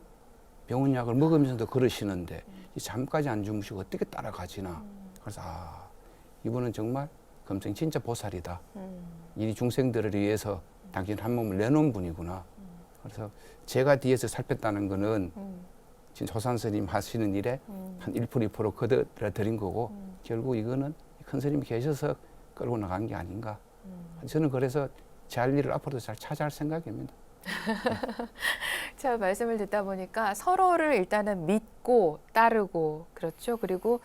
병원 약을 먹으면서도 그러시는데 이 잠까지 안 주무시고 어떻게 따라가지나. 그래서 이분은 정말 검생 진짜 보살이다. 이 중생들을 위해서 당신 한 몸을 내놓은 분이구나. 그래서 제가 뒤에서 살폈다는 거는 진짜 호산 스님 하시는 일에 한 1%, 2% 거들어 드린 거고 결국 이거는 큰 스님이 계셔서 끌고 나간 게 아닌가. 저는 그래서 제 할 일을 앞으로도 잘 찾아할 생각입니다. 제가 말씀을 듣다 보니까 서로를 일단은 믿고 따르고 그렇죠. 그리고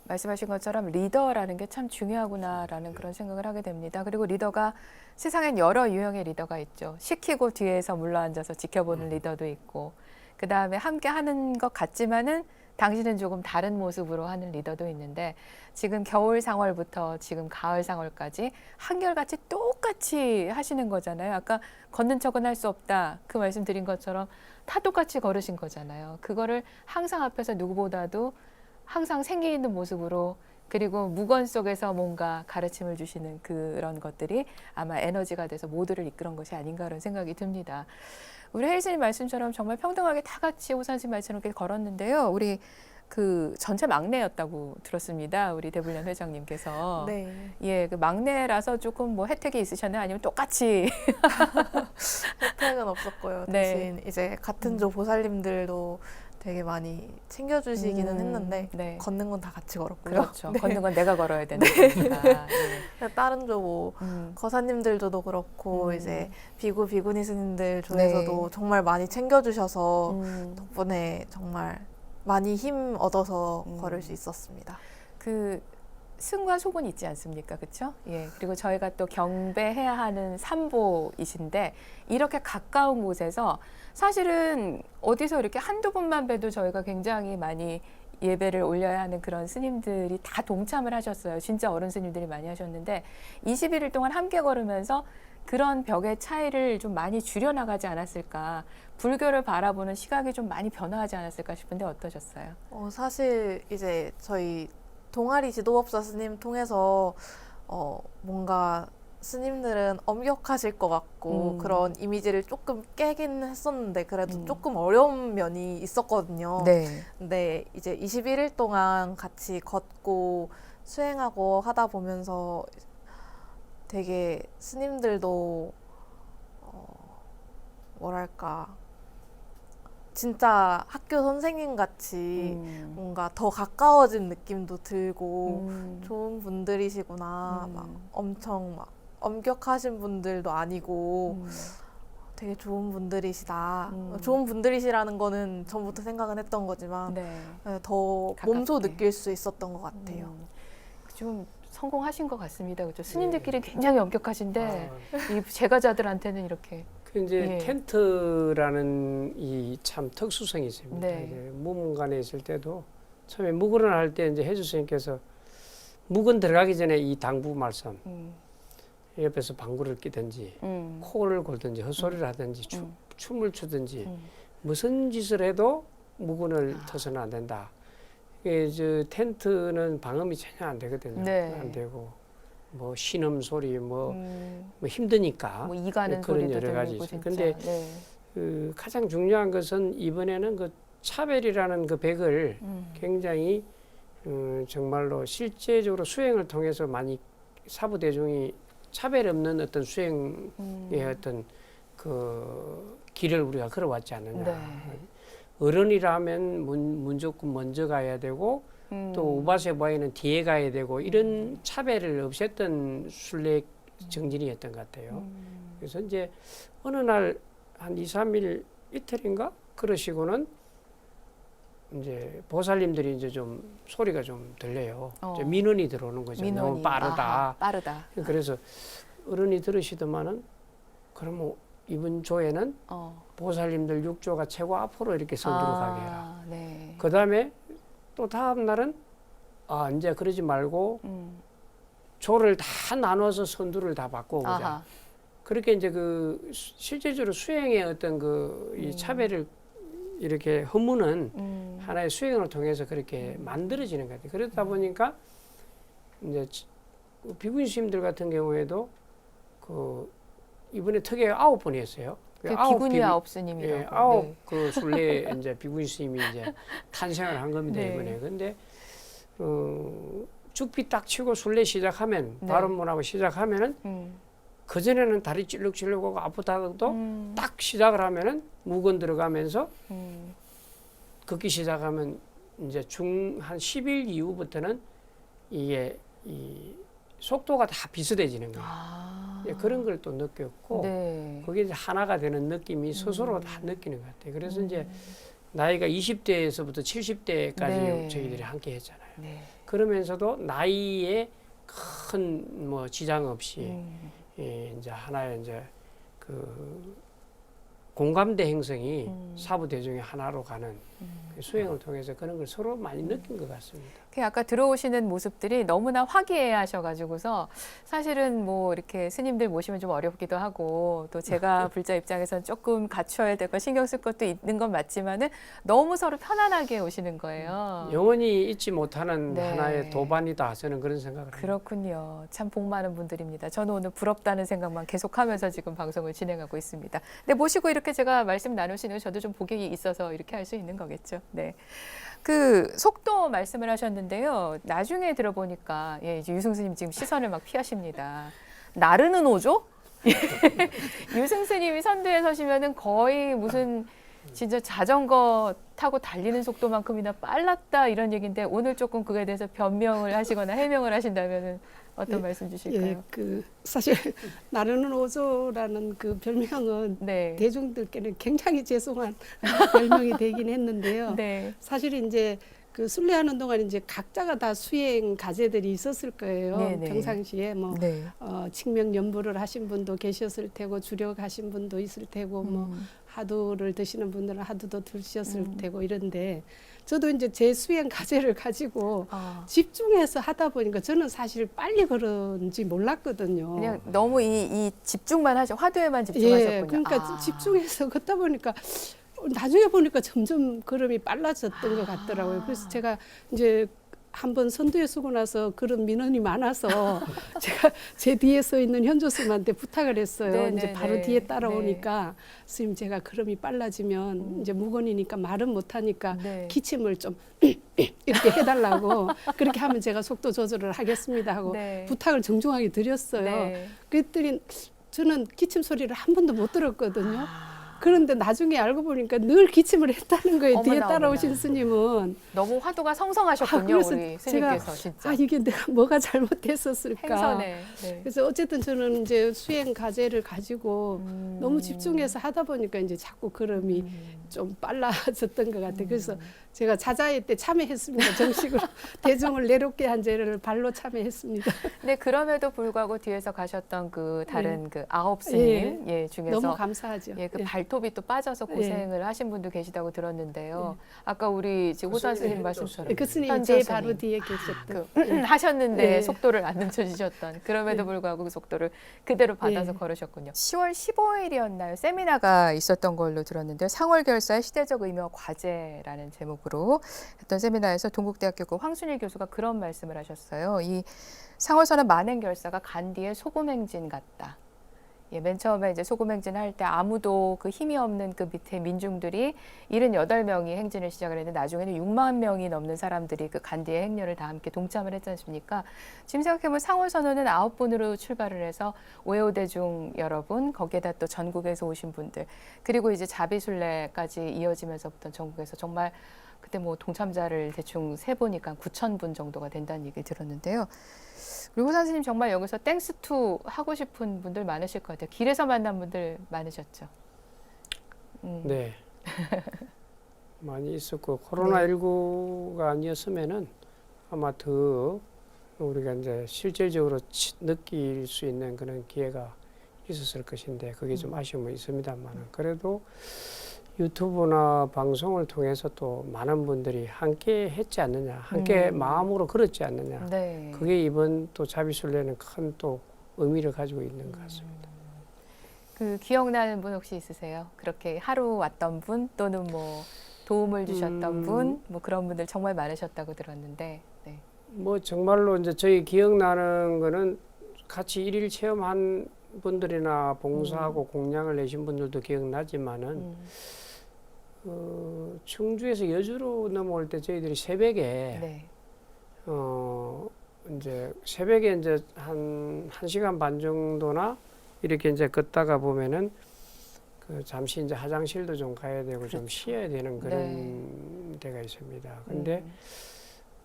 말씀하신 것처럼 리더라는 게 참 중요하구나라는 그런 생각을 하게 됩니다. 그리고 리더가 세상엔 여러 유형의 리더가 있죠. 시키고 뒤에서 물러앉아서 지켜보는 리더도 있고 그 다음에 함께 하는 것 같지만은 당신은 조금 다른 모습으로 하는 리더도 있는데 지금 겨울 상월부터 지금 가을 상월까지 한결같이 똑같이 하시는 거잖아요. 아까 걷는 척은 할 수 없다. 그 말씀 드린 것처럼 다 똑같이 걸으신 거잖아요. 그거를 항상 앞에서 누구보다도 항상 생기 있는 모습으로 그리고 무건 속에서 뭔가 가르침을 주시는 그런 것들이 아마 에너지가 돼서 모두를 이끌은 것이 아닌가 그런 생각이 듭니다. 우리 혜리스님 말씀처럼 정말 평등하게 다 같이 호산님 말씀처럼 이렇게 걸었는데요. 우리 그 전체 막내였다고 들었습니다. 우리 대불련 회장님께서. 네. 예, 그 막내라서 조금 뭐 혜택이 있으셨나요? 아니면 똑같이? 혜택은 없었고요. 네. 대신 이제 같은 조 보살님들도 되게 많이 챙겨주시기는 했는데 네. 걷는 건 다 같이 걸었고요. 그렇죠. 네. 걷는 건 내가 걸어야 되는 거니까. 예. 다른 조 뭐 거사님들도 그렇고 이제 비구니 스님들 조에서도 네. 정말 많이 챙겨주셔서 덕분에 정말 많이 힘 얻어서 걸을 수 있었습니다. 그 승과 속은 있지 않습니까? 그렇죠? 예. 그리고 저희가 또 경배해야 하는 삼보이신데 이렇게 가까운 곳에서 사실은 어디서 이렇게 한두 번만 봬도 저희가 굉장히 많이 예배를 올려야 하는 그런 스님들이 다 동참을 하셨어요. 진짜 어른 스님들이 많이 하셨는데 21일 동안 함께 걸으면서 그런 벽의 차이를 좀 많이 줄여나가지 않았을까, 불교를 바라보는 시각이 좀 많이 변화하지 않았을까 싶은데 어떠셨어요? 사실 이제 저희 동아리 지도법사 스님 통해서 뭔가 스님들은 엄격하실 것 같고 그런 이미지를 조금 깨긴 했었는데 그래도 조금 어려운 면이 있었거든요. 네. 근데 이제 21일 동안 같이 걷고 수행하고 하다 보면서 되게 스님들도 뭐랄까 진짜 학교 선생님 같이 뭔가 더 가까워진 느낌도 들고 좋은 분들이시구나. 막 엄청 막 엄격하신 분들도 아니고 되게 좋은 분들이시다. 좋은 분들이시라는 거는 전부터 생각은 했던 거지만 네. 더 몸소 가깝게. 느낄 수 있었던 것 같아요. 좀 성공하신 것 같습니다. 그렇죠? 스님들끼리 굉장히 엄격하신데 이 제가자들한테는 이렇게. 그 이제 예. 텐트라는 이 참 특수성이 있습니다. 네. 이제 무문관에 있을 때도 처음에 묵은을 할 때 이제 해주 스님께서 묵은 들어가기 전에 이 당부 말씀 옆에서 방구를 끼든지 코를 골든지 헛소리를 하든지 춤을 추든지 무슨 짓을 해도 묵은을 터서는 안 된다. 이게 저 텐트는 방음이 전혀 안 되거든요. 네. 안 되고 뭐 신음 소리 뭐 힘드니까 뭐 이가는 그런 소리도 여러 가지 들리고 있어요. 진짜. 근데 네. 그 가장 중요한 것은 이번에는 그 차별이라는 그 백을 굉장히 정말로 실제적으로 수행을 통해서 많이 사부 대중이 차별 없는 어떤 수행의 어떤 그 길을 우리가 걸어왔지 않느냐. 네. 어른이라면 무조건 먼저 가야 되고 또 우바세 바에는 뒤에 가야 되고 이런 차별을 없앴던 순례 정진이었던 것 같아요. 그래서 이제 어느 날 한 2, 3일 이틀인가 그러시고는 이제 보살님들이 이제 좀 소리가 좀 들려요. 이제 민원이 들어오는 거죠. 너무 민원이. 빠르다. 아하, 빠르다. 그래서 어른이 들으시더만은 그럼 이번 조에는 보살님들 6조가 최고 앞으로 이렇게 선두로 가게 해라. 네. 그 다음에 또 다음 날은 이제 그러지 말고 조를 다 나눠서 선두를 다 바꿔보자. 아하. 그렇게 이제 그 실제적으로 수행의 어떤 그 이 차별을 이렇게 허무는 하나의 수행을 통해서 그렇게 만들어지는 것 같아요. 그러다 보니까 이제 비구니 스님들 같은 경우에도 그 이번에 특이하게 9번이 했어요. 그 비구니 9스님이라고. 예, 9 그 순례 이제 비구니 스님이 이제 탄생을 한 겁니다. 네. 이번에. 근데 죽비 딱 치고 순례 시작하면 네. 발언문하고 시작하면은 그 전에는 다리 찔럭찔럭하고 아프다가도 딱 시작을 하면은 무건 들어가면서 걷기 시작하면 이제 한 10일 이후부터는 이게 이 속도가 다 비슷해지는 거예요. 예, 그런 걸 또 느꼈고 네. 그게 이제 하나가 되는 느낌이 스스로 다 느끼는 것 같아요. 그래서 이제 나이가 20대에서부터 70대까지 네. 저희들이 함께 했잖아요. 네. 그러면서도 나이에 큰 뭐 지장 없이 예, 이제 하나의 이제 그 공감대 형성이 사부 대중의 하나로 가는 그 수행을 통해서 그런 걸 서로 많이 느낀 것 같습니다. 그 아까 들어오시는 모습들이 너무나 화기애애하셔가지고서 사실은 뭐 이렇게 스님들 모시면 좀 어렵기도 하고 또 제가 불자 입장에서는 조금 갖춰야 될 거 신경 쓸 것도 있는 건 맞지만은 너무 서로 편안하게 오시는 거예요. 영원히 잊지 못하는 네. 하나의 도반이다 저는 그런 생각을 합니다. 그렇군요. 참 복 많은 분들입니다. 저는 오늘 부럽다는 생각만 계속하면서 지금 방송을 진행하고 있습니다. 근데 모시고 이렇게 제가 말씀 나누시는 거 저도 좀 복이 있어서 이렇게 할 수 있는 거겠죠. 네. 그 속도 말씀을 하셨는데요. 나중에 들어보니까 예, 이제 유승스님 지금 시선을 막 피하십니다. 나르는 오죠? 유승스님이 선두에 서시면은 거의 무슨 진짜 자전거 타고 달리는 속도만큼이나 빨랐다 이런 얘기인데 오늘 조금 그거에 대해서 변명을 하시거나 해명을 하신다면은 어떤 말씀 주실까요? 예, 그 사실 나르는 오조라는 그 별명은 네. 대중들께는 굉장히 죄송한 별명이 되긴 했는데요. 네. 사실 이제 그 순례하는 동안 이제 각자가 다 수행 과제들이 있었을 거예요. 네네. 평상시에 뭐 네. 칙명 연부를 하신 분도 계셨을 테고 주력하신 분도 있을 테고 뭐 하두를 드시는 분들은 하두도 드셨을 테고 이런데 저도 이제 제 수행 과제를 가지고 집중해서 하다 보니까 저는 사실 빨리 그런지 몰랐거든요. 그냥 너무 이 집중만 하셔 화두에만 집중하셨군요. 예, 그러니까 집중해서 걷다 보니까 나중에 보니까 점점 걸음이 빨라졌던 것 같더라고요. 그래서 제가 이제 한번 선두에 서고 나서 그런 민원이 많아서 제가 제 뒤에 서 있는 현조스님한테 부탁을 했어요. 네, 이제 네, 바로 네. 뒤에 따라오니까 스님 제가 걸음이 빨라지면 이제 무건이니까 말은 못하니까 네. 기침을 좀 이렇게 해달라고 그렇게 하면 제가 속도 조절을 하겠습니다 하고 네. 부탁을 정중하게 드렸어요. 네. 그랬더니 저는 기침 소리를 한 번도 못 들었거든요. 그런데 나중에 알고 보니까 늘 기침을 했다는 거예요. 뒤에 어머나, 따라오신 어머나. 스님은. 너무 화두가 성성하셨군요, 그래서 우리 제가 스님께서 진짜. 아 이게 내가 뭐가 잘못했었을까. 행선에. 네. 그래서 어쨌든 저는 이제 수행 과제를 가지고 너무 집중해서 하다 보니까 이제 자꾸 걸음이 좀 빨라졌던 것 같아요. 그래서 제가 자자회 때 참여했습니다. 정식으로 대중을 내롭게 한 죄를 발로 참여했습니다. 근데 그럼에도 불구하고 뒤에서 가셨던 그 다른 그 아홉 스님 예, 중에서 너무 감사하죠. 예, 그 예. 발톱이 또 빠져서 고생을 하신 분도 계시다고 들었는데요. 아까 우리 지금 호산 스님 말씀처럼 그 스님이 현조 제 스님. 바로 뒤에 계셨던. 그 하셨는데 네. 속도를 안 늦춰주셨던 그럼에도 불구하고 그 속도를 그대로 받아서 걸으셨군요. 10월 15일이었나요? 세미나가 있었던 걸로 들었는데요. 상월결사의 시대적 의미와 과제라는 제목으로 했던 세미나에서 동국대학교 그 황순일 교수가 그런 말씀을 하셨어요. 이 상월선언 만행결사가 간디의 소금행진 같다. 예, 맨 처음에 이제 소금행진 할 때 아무도 그 힘이 없는 그 밑에 민중들이 78명이 행진을 시작을 했는데 나중에는 6만 명이 넘는 사람들이 그 간디의 행렬을 다 함께 동참을 했지 않습니까? 지금 생각해보면 상월선언은 9분으로 출발을 해서 오해오대중 여러분, 거기에다 또 전국에서 오신 분들, 그리고 이제 자비순례까지 이어지면서부터 전국에서 정말 그때 뭐 동참자를 대충 세보니까 9,000분 정도가 된다는 얘기 들었는데요. 그리고 선생님 정말 여기서 땡스2 하고 싶은 분들 많으실 것 같아요. 길에서 만난 분들 많으셨죠? 네. 많이 있었고 코로나19가 아니었으면은 아마 더 우리가 이제 실질적으로 느낄 수 있는 그런 기회가 있었을 것인데 그게 좀 아쉬움은 있습니다만 그래도 유튜브나 방송을 통해서 또 많은 분들이 함께 했지 않느냐, 함께 마음으로 걸었지 않느냐. 네. 그게 이번 또 자비순례는 큰 또 의미를 가지고 있는 것 같습니다. 그 기억나는 분 혹시 있으세요? 그렇게 하루 왔던 분 또는 뭐 도움을 주셨던 분, 뭐 그런 분들 정말 많으셨다고 들었는데. 네. 뭐 정말로 이제 저희 기억나는 거는 같이 일일 체험한 분들이나 봉사하고 공양을 내신 분들도 기억나지만은 충주에서 여주로 넘어올 때 저희들이 새벽에 네. 이제 새벽에 이제 한 1시간 반 정도나 이렇게 이제 걷다가 보면은 그 잠시 이제 화장실도 좀 가야 되고 좀 쉬어야 되는 그런 데가 있습니다. 근데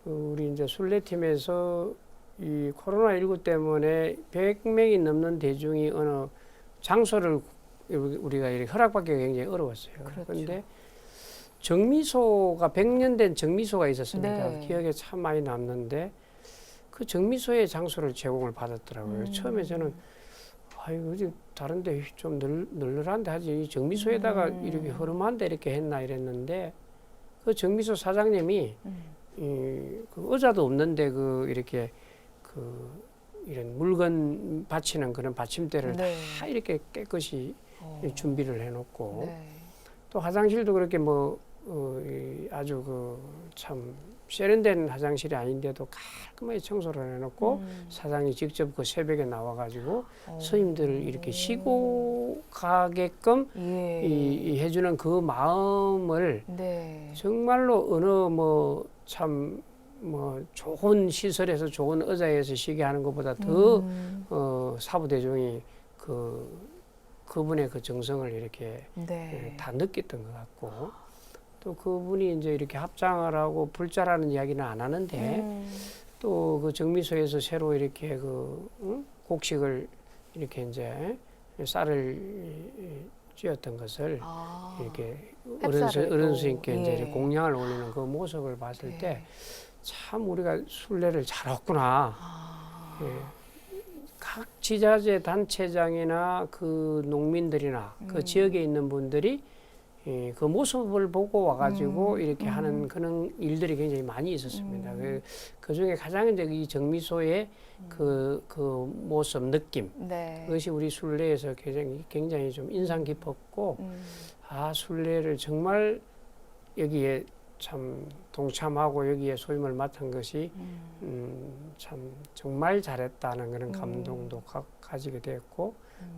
우리 이제 순례팀에서 이 코로나19 때문에 100명이 넘는 대중이 어느 장소를 우리가 이렇게 허락받기가 굉장히 어려웠어요. 그런데 정미소가 100년 된 정미소가 있었습니다. 네. 기억에 참 많이 남는데 그 정미소의 장소를 제공을 받았더라고요. 처음에 저는 아유 어디 다른데 좀 널널한데 하지 이 정미소에다가 이렇게 허름한데 이렇게 했나 이랬는데 그 정미소 사장님이 그 의자도 없는데 그 이렇게 그 이런 물건 받치는 그런 받침대를 다 이렇게 깨끗이 준비를 해놓고 또 화장실도 그렇게 뭐 아주 그 참 세련된 화장실이 아닌데도 깔끔하게 청소를 해놓고 사장이 직접 그 새벽에 나와가지고 스님들을 이렇게 쉬고 가게끔 이 해주는 그 마음을 정말로 어느 뭐 참 뭐 좋은 시설에서 좋은 의자에서 쉬게 하는 것보다 더 사부 대중이 그분의 그 정성을 이렇게 다 느꼈던 것 같고 또 그분이 이제 이렇게 합장을 하고 불자라는 이야기는 안 하는데 또 그 정미소에서 새로 이렇게 그 곡식을 이렇게 이제 쌀을 찧었던 것을 이렇게 햅쌀을 어른 스님께 또, 이제 예. 공양을 올리는 그 모습을 봤을 예. 때 참 우리가 순례를 잘했구나. 아, 예. 각 지자체 단체장이나 그 농민들이나 그 지역에 있는 분들이 예, 그 모습을 보고 와가지고 이렇게 하는 그런 일들이 굉장히 많이 있었습니다. 그 중에 가장 이제 이 정미소의 그 모습, 느낌, 네. 그것이 우리 순례에서 굉장히 좀 인상 깊었고, 아, 순례를 정말 여기에 참 동참하고 여기에 소임을 맡은 것이 참 정말 잘했다는 그런 감동도 가지게 됐고,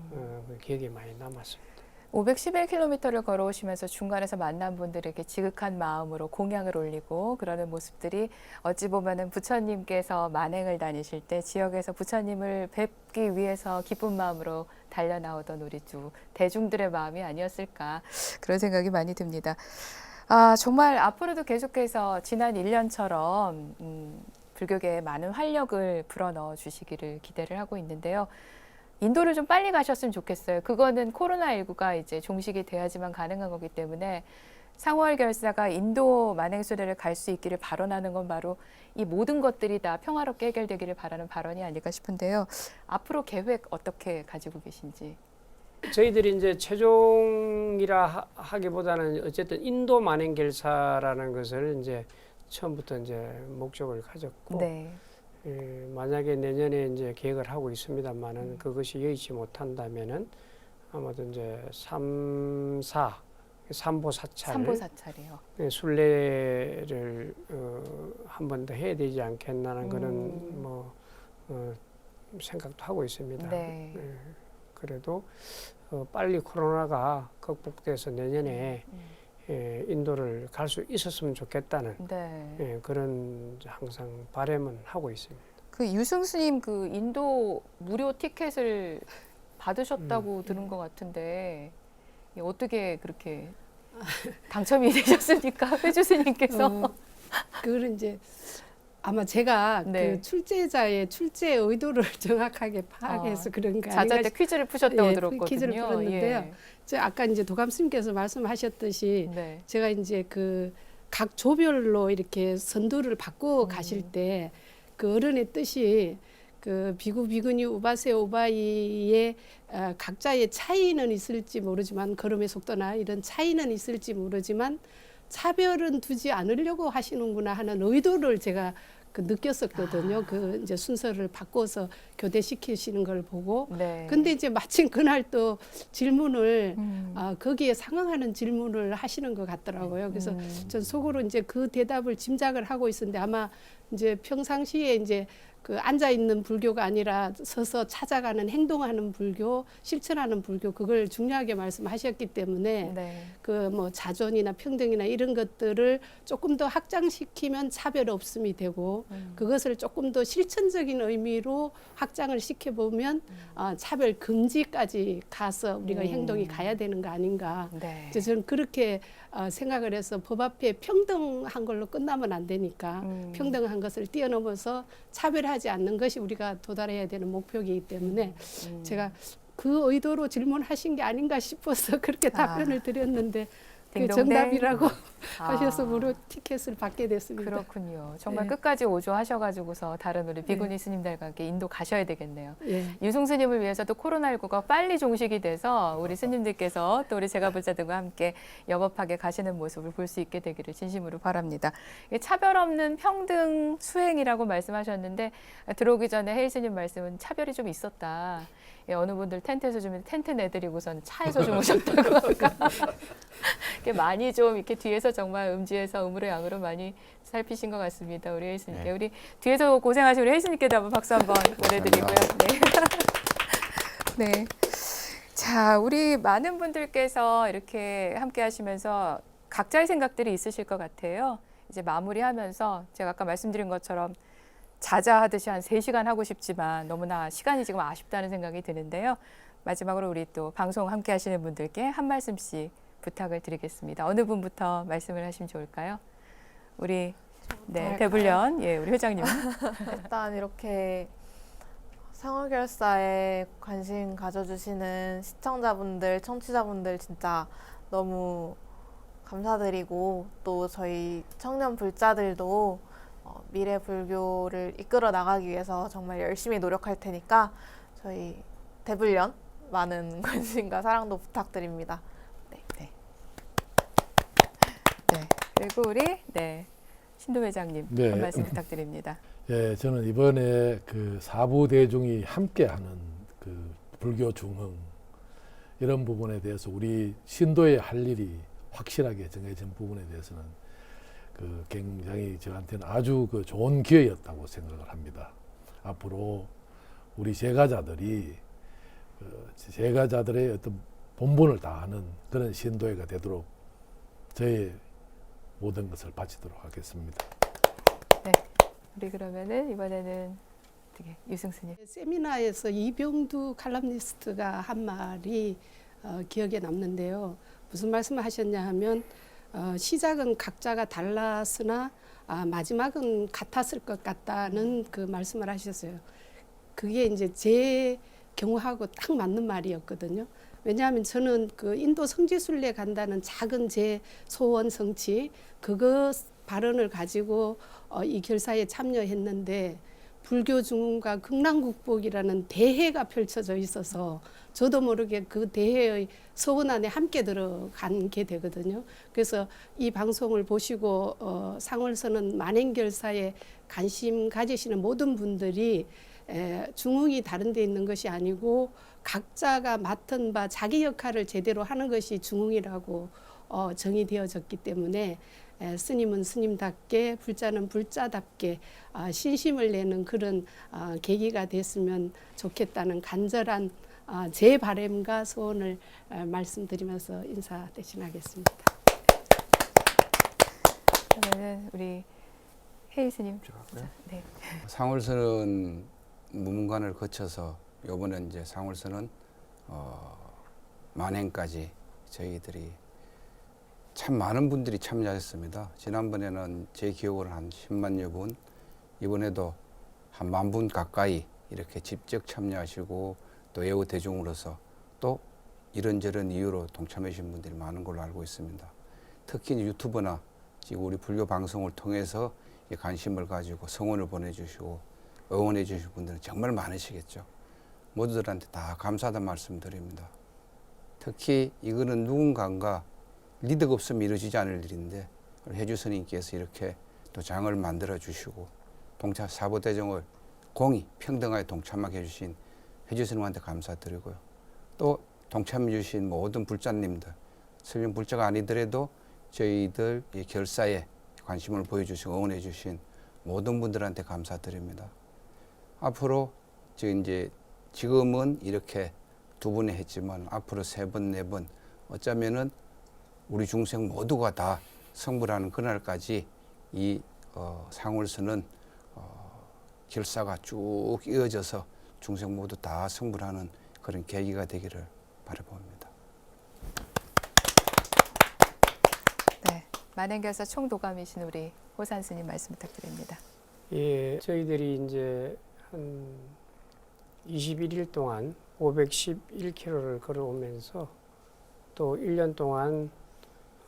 그 기억에 많이 남았습니다. 511km를 걸어오시면서 중간에서 만난 분들에게 지극한 마음으로 공양을 올리고 그러는 모습들이 어찌 보면은 부처님께서 만행을 다니실 때 지역에서 부처님을 뵙기 위해서 기쁜 마음으로 달려 나오던 우리 대중들의 마음이 아니었을까 그런 생각이 많이 듭니다. 아, 정말 앞으로도 계속해서 지난 1년처럼 불교계에 많은 활력을 불어넣어 주시기를 기대를 하고 있는데요. 인도를 좀 빨리 가셨으면 좋겠어요. 그거는 코로나19가 이제 종식이 돼야지만 가능한 거기 때문에 상월 결사가 인도 만행수레를 갈 수 있기를 발언하는 건 바로 이 모든 것들이 다 평화롭게 해결되기를 바라는 발언이 아닐까 싶은데요. 앞으로 계획 어떻게 가지고 계신지. 저희들이 이제 최종이라 하기보다는 어쨌든 인도 만행 결사라는 것을 이제 처음부터 이제 목적을 가졌고, 네. 예, 만약에 내년에 이제 계획을 하고 있습니다만은 그것이 여의치 못한다면은 아마도 이제 3보사찰 삼보사찰이요. 순례를 한 번 더 해야 되지 않겠나는 그런 생각도 하고 있습니다. 네. 예, 그래도 빨리 코로나가 극복돼서 내년에 예, 인도를 갈 수 있었으면 좋겠다는 네. 예, 그런 항상 바람은 하고 있습니다. 그 유승 스님 그 인도 무료 티켓을 받으셨다고 들은 것 같은데 어떻게 그렇게 당첨이 되셨습니까? 회주 스님께서. 그걸 이제 아마 제가 네. 그 출제자의 출제 의도를 정확하게 파악해서 그런 거 자자 아닌가 때 퀴즈를 푸셨다고 예, 들었거든요. 퀴즈를 풀었는데요. 예. 저 아까 이제 도감 스님께서 말씀하셨듯이 네. 제가 이제 그 각 조별로 이렇게 선두를 받고 가실 때 그 어른의 뜻이 그 비구 비구니 우바세 우바이의 각자의 차이는 있을지 모르지만 걸음의 속도나 이런 차이는 있을지 모르지만 차별은 두지 않으려고 하시는구나 하는 의도를 제가 그 느꼈었거든요. 그 이제 순서를 바꿔서 교대시키시는 걸 보고. 네. 근데 이제 마침 그날 또 질문을 거기에 상응하는 질문을 하시는 것 같더라고요. 그래서 전 속으로 이제 그 대답을 짐작을 하고 있었는데 아마 이제 평상시에 이제 그 앉아 있는 불교가 아니라 서서 찾아가는 행동하는 불교, 실천하는 불교 그걸 중요하게 말씀하셨기 때문에 네. 그 뭐 자존이나 평등이나 이런 것들을 조금 더 확장시키면 차별 없음이 되고 그것을 조금 더 실천적인 의미로 확장을 시켜보면 차별 금지까지 가서 우리가 행동이 가야 되는 거 아닌가. 네. 이제 저는 그렇게 생각을 해서 법 앞에 평등한 걸로 끝나면 안 되니까 평등한 것을 뛰어넘어서 차별하지 않는 것이 우리가 도달해야 되는 목표이기 때문에 제가 그 의도로 질문하신 게 아닌가 싶어서 그렇게 답변을 드렸는데 그 딩동댕. 정답이라고 하셔서 무료 티켓을 받게 됐습니다. 그렇군요. 정말 네. 끝까지 오조하셔가지고서 다른 우리 비구니 스님들과 함께 인도 가셔야 되겠네요. 예. 유승 스님을 위해서도 코로나19가 빨리 종식이 돼서 우리 스님들께서 또 우리 제가불자들과 함께 영업하게 가시는 모습을 볼 수 있게 되기를 진심으로 바랍니다. 차별 없는 평등 수행이라고 말씀하셨는데 들어오기 전에 헤이 스님 말씀은 차별이 좀 있었다. 예, 어느 분들 텐트에서 주면 텐트 내드리고선 차에서 주무셨다고 이렇게 많이 좀 이렇게 뒤에서 정말 음지에서 음으로 양으로 많이 살피신 것 같습니다. 우리 혜수님께 네. 우리 뒤에서 고생하신 우리 혜수님께도 한번 박수 한번 보내드리고요. 네. 네. 자, 우리 많은 분들께서 이렇게 함께 하시면서 각자의 생각들이 있으실 것 같아요. 이제 마무리하면서 제가 아까 말씀드린 것처럼 자자하듯이 한 3시간 하고 싶지만 너무나 시간이 지금 아쉽다는 생각이 드는데요. 마지막으로 우리 또 방송 함께 하시는 분들께 한 말씀씩 부탁을 드리겠습니다. 어느 분부터 말씀을 하시면 좋을까요? 우리 대불련 우리 회장님은 일단 이렇게 상월결사에 관심 가져주시는 시청자분들, 청취자분들 진짜 너무 감사드리고 또 저희 청년 불자들도 미래 불교를 이끌어 나가기 위해서 정말 열심히 노력할 테니까 저희 대불련 많은 관심과 사랑도 부탁드립니다. 네. 그리고 우리 신도 회장님 네. 한 말씀 부탁드립니다. 예, 저는 이번에 그 사부 대중이 함께하는 그 불교 중흥 이런 부분에 대해서 우리 신도에 할 일이 확실하게 정해진 부분에 대해서는 그 굉장히 저한테는 아주 그 좋은 기회였다고 생각을 합니다. 앞으로 우리 제가자들이 제가자들의 어떤 본분을 다하는 그런 신도회가 되도록 저의 모든 것을 바치도록 하겠습니다. 네. 우리 그러면은 이번에는 어떻게 유승스님. 세미나에서 이병두 칼럼니스트가 한 말이 기억에 남는데요. 무슨 말씀을 하셨냐 하면 시작은 각자가 달랐으나 마지막은 같았을 것 같다는 그 말씀을 하셨어요. 그게 이제 제 경우하고 딱 맞는 말이었거든요. 왜냐하면 저는 그 인도 성지순례 간다는 작은 제 소원 성취 그거 발언을 가지고 이 결사에 참여했는데 불교 중흥과 극락국복이라는 대회가 펼쳐져 있어서 저도 모르게 그 대회의 소원 안에 함께 들어가게 되거든요. 그래서 이 방송을 보시고 상월선언 만행결사에 관심 가지시는 모든 분들이 중흥이 다른 데 있는 것이 아니고 각자가 맡은 바 자기 역할을 제대로 하는 것이 중흥이라고 정의되어졌기 때문에 스님은 스님답게 불자는 불자답게 신심을 내는 그런 계기가 됐으면 좋겠다는 간절한 제 바람과 소원을 말씀드리면서 인사 대신하겠습니다. 그러면은 우리 혜희 스님. 네. 상월선언 무문관을 거쳐서 이번에 이제 상월선언 만행까지 저희들이 참 많은 분들이 참여하셨습니다. 지난번에는 제 기억으로 한 10만여 분, 이번에도 한 10,000분 가까이 이렇게 직접 참여하시고 또 애호 대중으로서 또 이런저런 이유로 동참해 주신 분들이 많은 걸로 알고 있습니다. 특히 유튜브나 지금 우리 불교 방송을 통해서 이 관심을 가지고 성원을 보내주시고 응원해 주신 분들은 정말 많으시겠죠. 모두들한테 다 감사하다는 말씀 드립니다. 특히 이거는 누군가가 리더가 없으면 이루어지지 않을 일인데 해주 스님께서 이렇게 또 장을 만들어 주시고 동참 사부대정을 공의 평등하게 동참하게 해주신 해주 스님한테 감사드리고요. 또 동참해 주신 모든 불자님들, 설령 불자가 아니더라도 저희들 이 결사에 관심을 보여주시고 응원해 주신 모든 분들한테 감사드립니다. 앞으로 지금은 이렇게 2번에 했지만 앞으로 3번, 4번 어쩌면은 우리 중생 모두가 다 성불하는 그날까지 이 상월선언 결사가 쭉 이어져서 중생 모두 다 성불하는 그런 계기가 되기를 바라봅니다. 네. 만행결사 총도감이신 우리 호산 스님 말씀 부탁드립니다. 예, 저희들이 이제 한 21일 동안 511km를 걸어오면서 또 1년 동안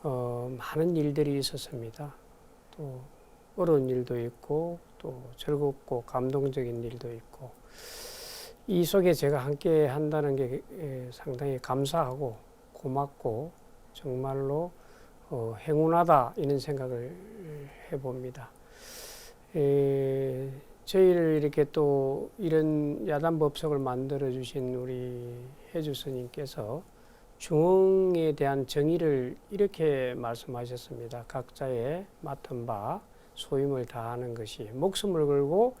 많은 일들이 있었습니다. 또 어려운 일도 있고 또 즐겁고 감동적인 일도 있고 이 속에 제가 함께 한다는 게 상당히 감사하고 고맙고 정말로 행운하다 이런 생각을 해봅니다. 저희를 이렇게 또 이런 야단법석을 만들어 주신 우리 해주 스님께서 중흥에 대한 정의를 이렇게 말씀하셨습니다. 각자의 맡은 바 소임을 다하는 것이 목숨을 걸고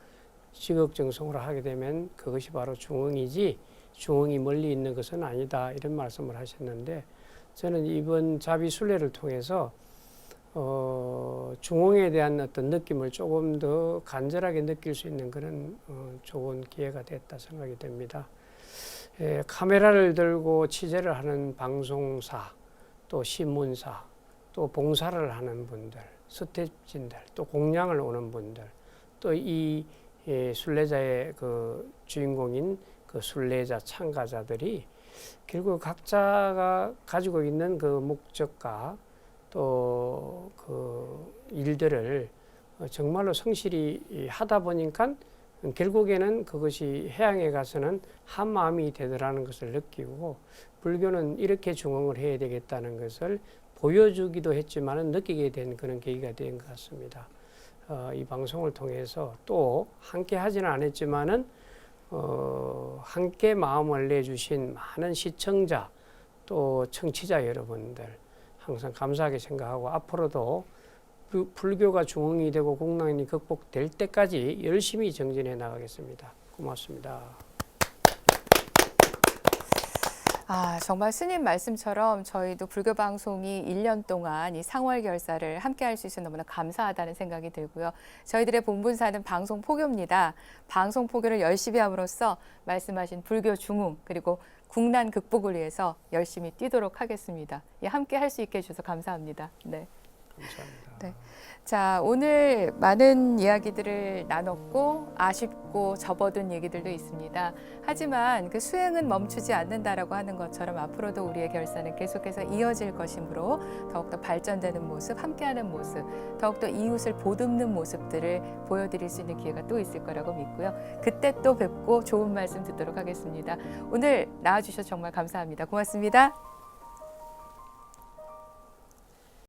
지극정성으로 하게 되면 그것이 바로 중흥이지 중흥이 멀리 있는 것은 아니다 이런 말씀을 하셨는데 저는 이번 자비순례를 통해서 중흥에 대한 어떤 느낌을 조금 더 간절하게 느낄 수 있는 그런 좋은 기회가 됐다 생각이 됩니다. 카메라를 들고 취재를 하는 방송사, 또 신문사, 또 봉사를 하는 분들, 스태프진들, 또 공양을 오는 분들, 또 이 순례자의 그 주인공인 그 순례자 참가자들이 결국 각자가 가지고 있는 그 목적과 또 그 일들을 정말로 성실히 하다 보니까 결국에는 그것이 해양에 가서는 한 마음이 되더라는 것을 느끼고 불교는 이렇게 중흥을 해야 되겠다는 것을 보여주기도 했지만은 느끼게 된 그런 계기가 된 것 같습니다. 이 방송을 통해서 또 함께 하지는 않았지만은 함께 마음을 내주신 많은 시청자 또 청취자 여러분들 항상 감사하게 생각하고 앞으로도 불교가 중흥이 되고 공랑이 극복될 때까지 열심히 정진해 나가겠습니다. 고맙습니다. 정말 스님 말씀처럼 저희도 불교 방송이 1년 동안 이 상월 결사를 함께 할 수 있어서 너무나 감사하다는 생각이 들고요. 저희들의 본분사는 방송 포교입니다. 방송 포교를 열심히 함으로써 말씀하신 불교 중흥 그리고 국난 극복을 위해서 열심히 뛰도록 하겠습니다. 예, 함께 할 수 있게 해주셔서 감사합니다. 네. 감사합니다. 네. 자, 오늘 많은 이야기들을 나눴고 아쉽고 접어둔 얘기들도 있습니다. 하지만 그 수행은 멈추지 않는다라고 하는 것처럼 앞으로도 우리의 결사는 계속해서 이어질 것이므로 더욱더 발전되는 모습, 함께하는 모습, 더욱더 이웃을 보듬는 모습들을 보여드릴 수 있는 기회가 또 있을 거라고 믿고요. 그때 또 뵙고 좋은 말씀 듣도록 하겠습니다. 오늘 나와주셔서 정말 감사합니다. 고맙습니다.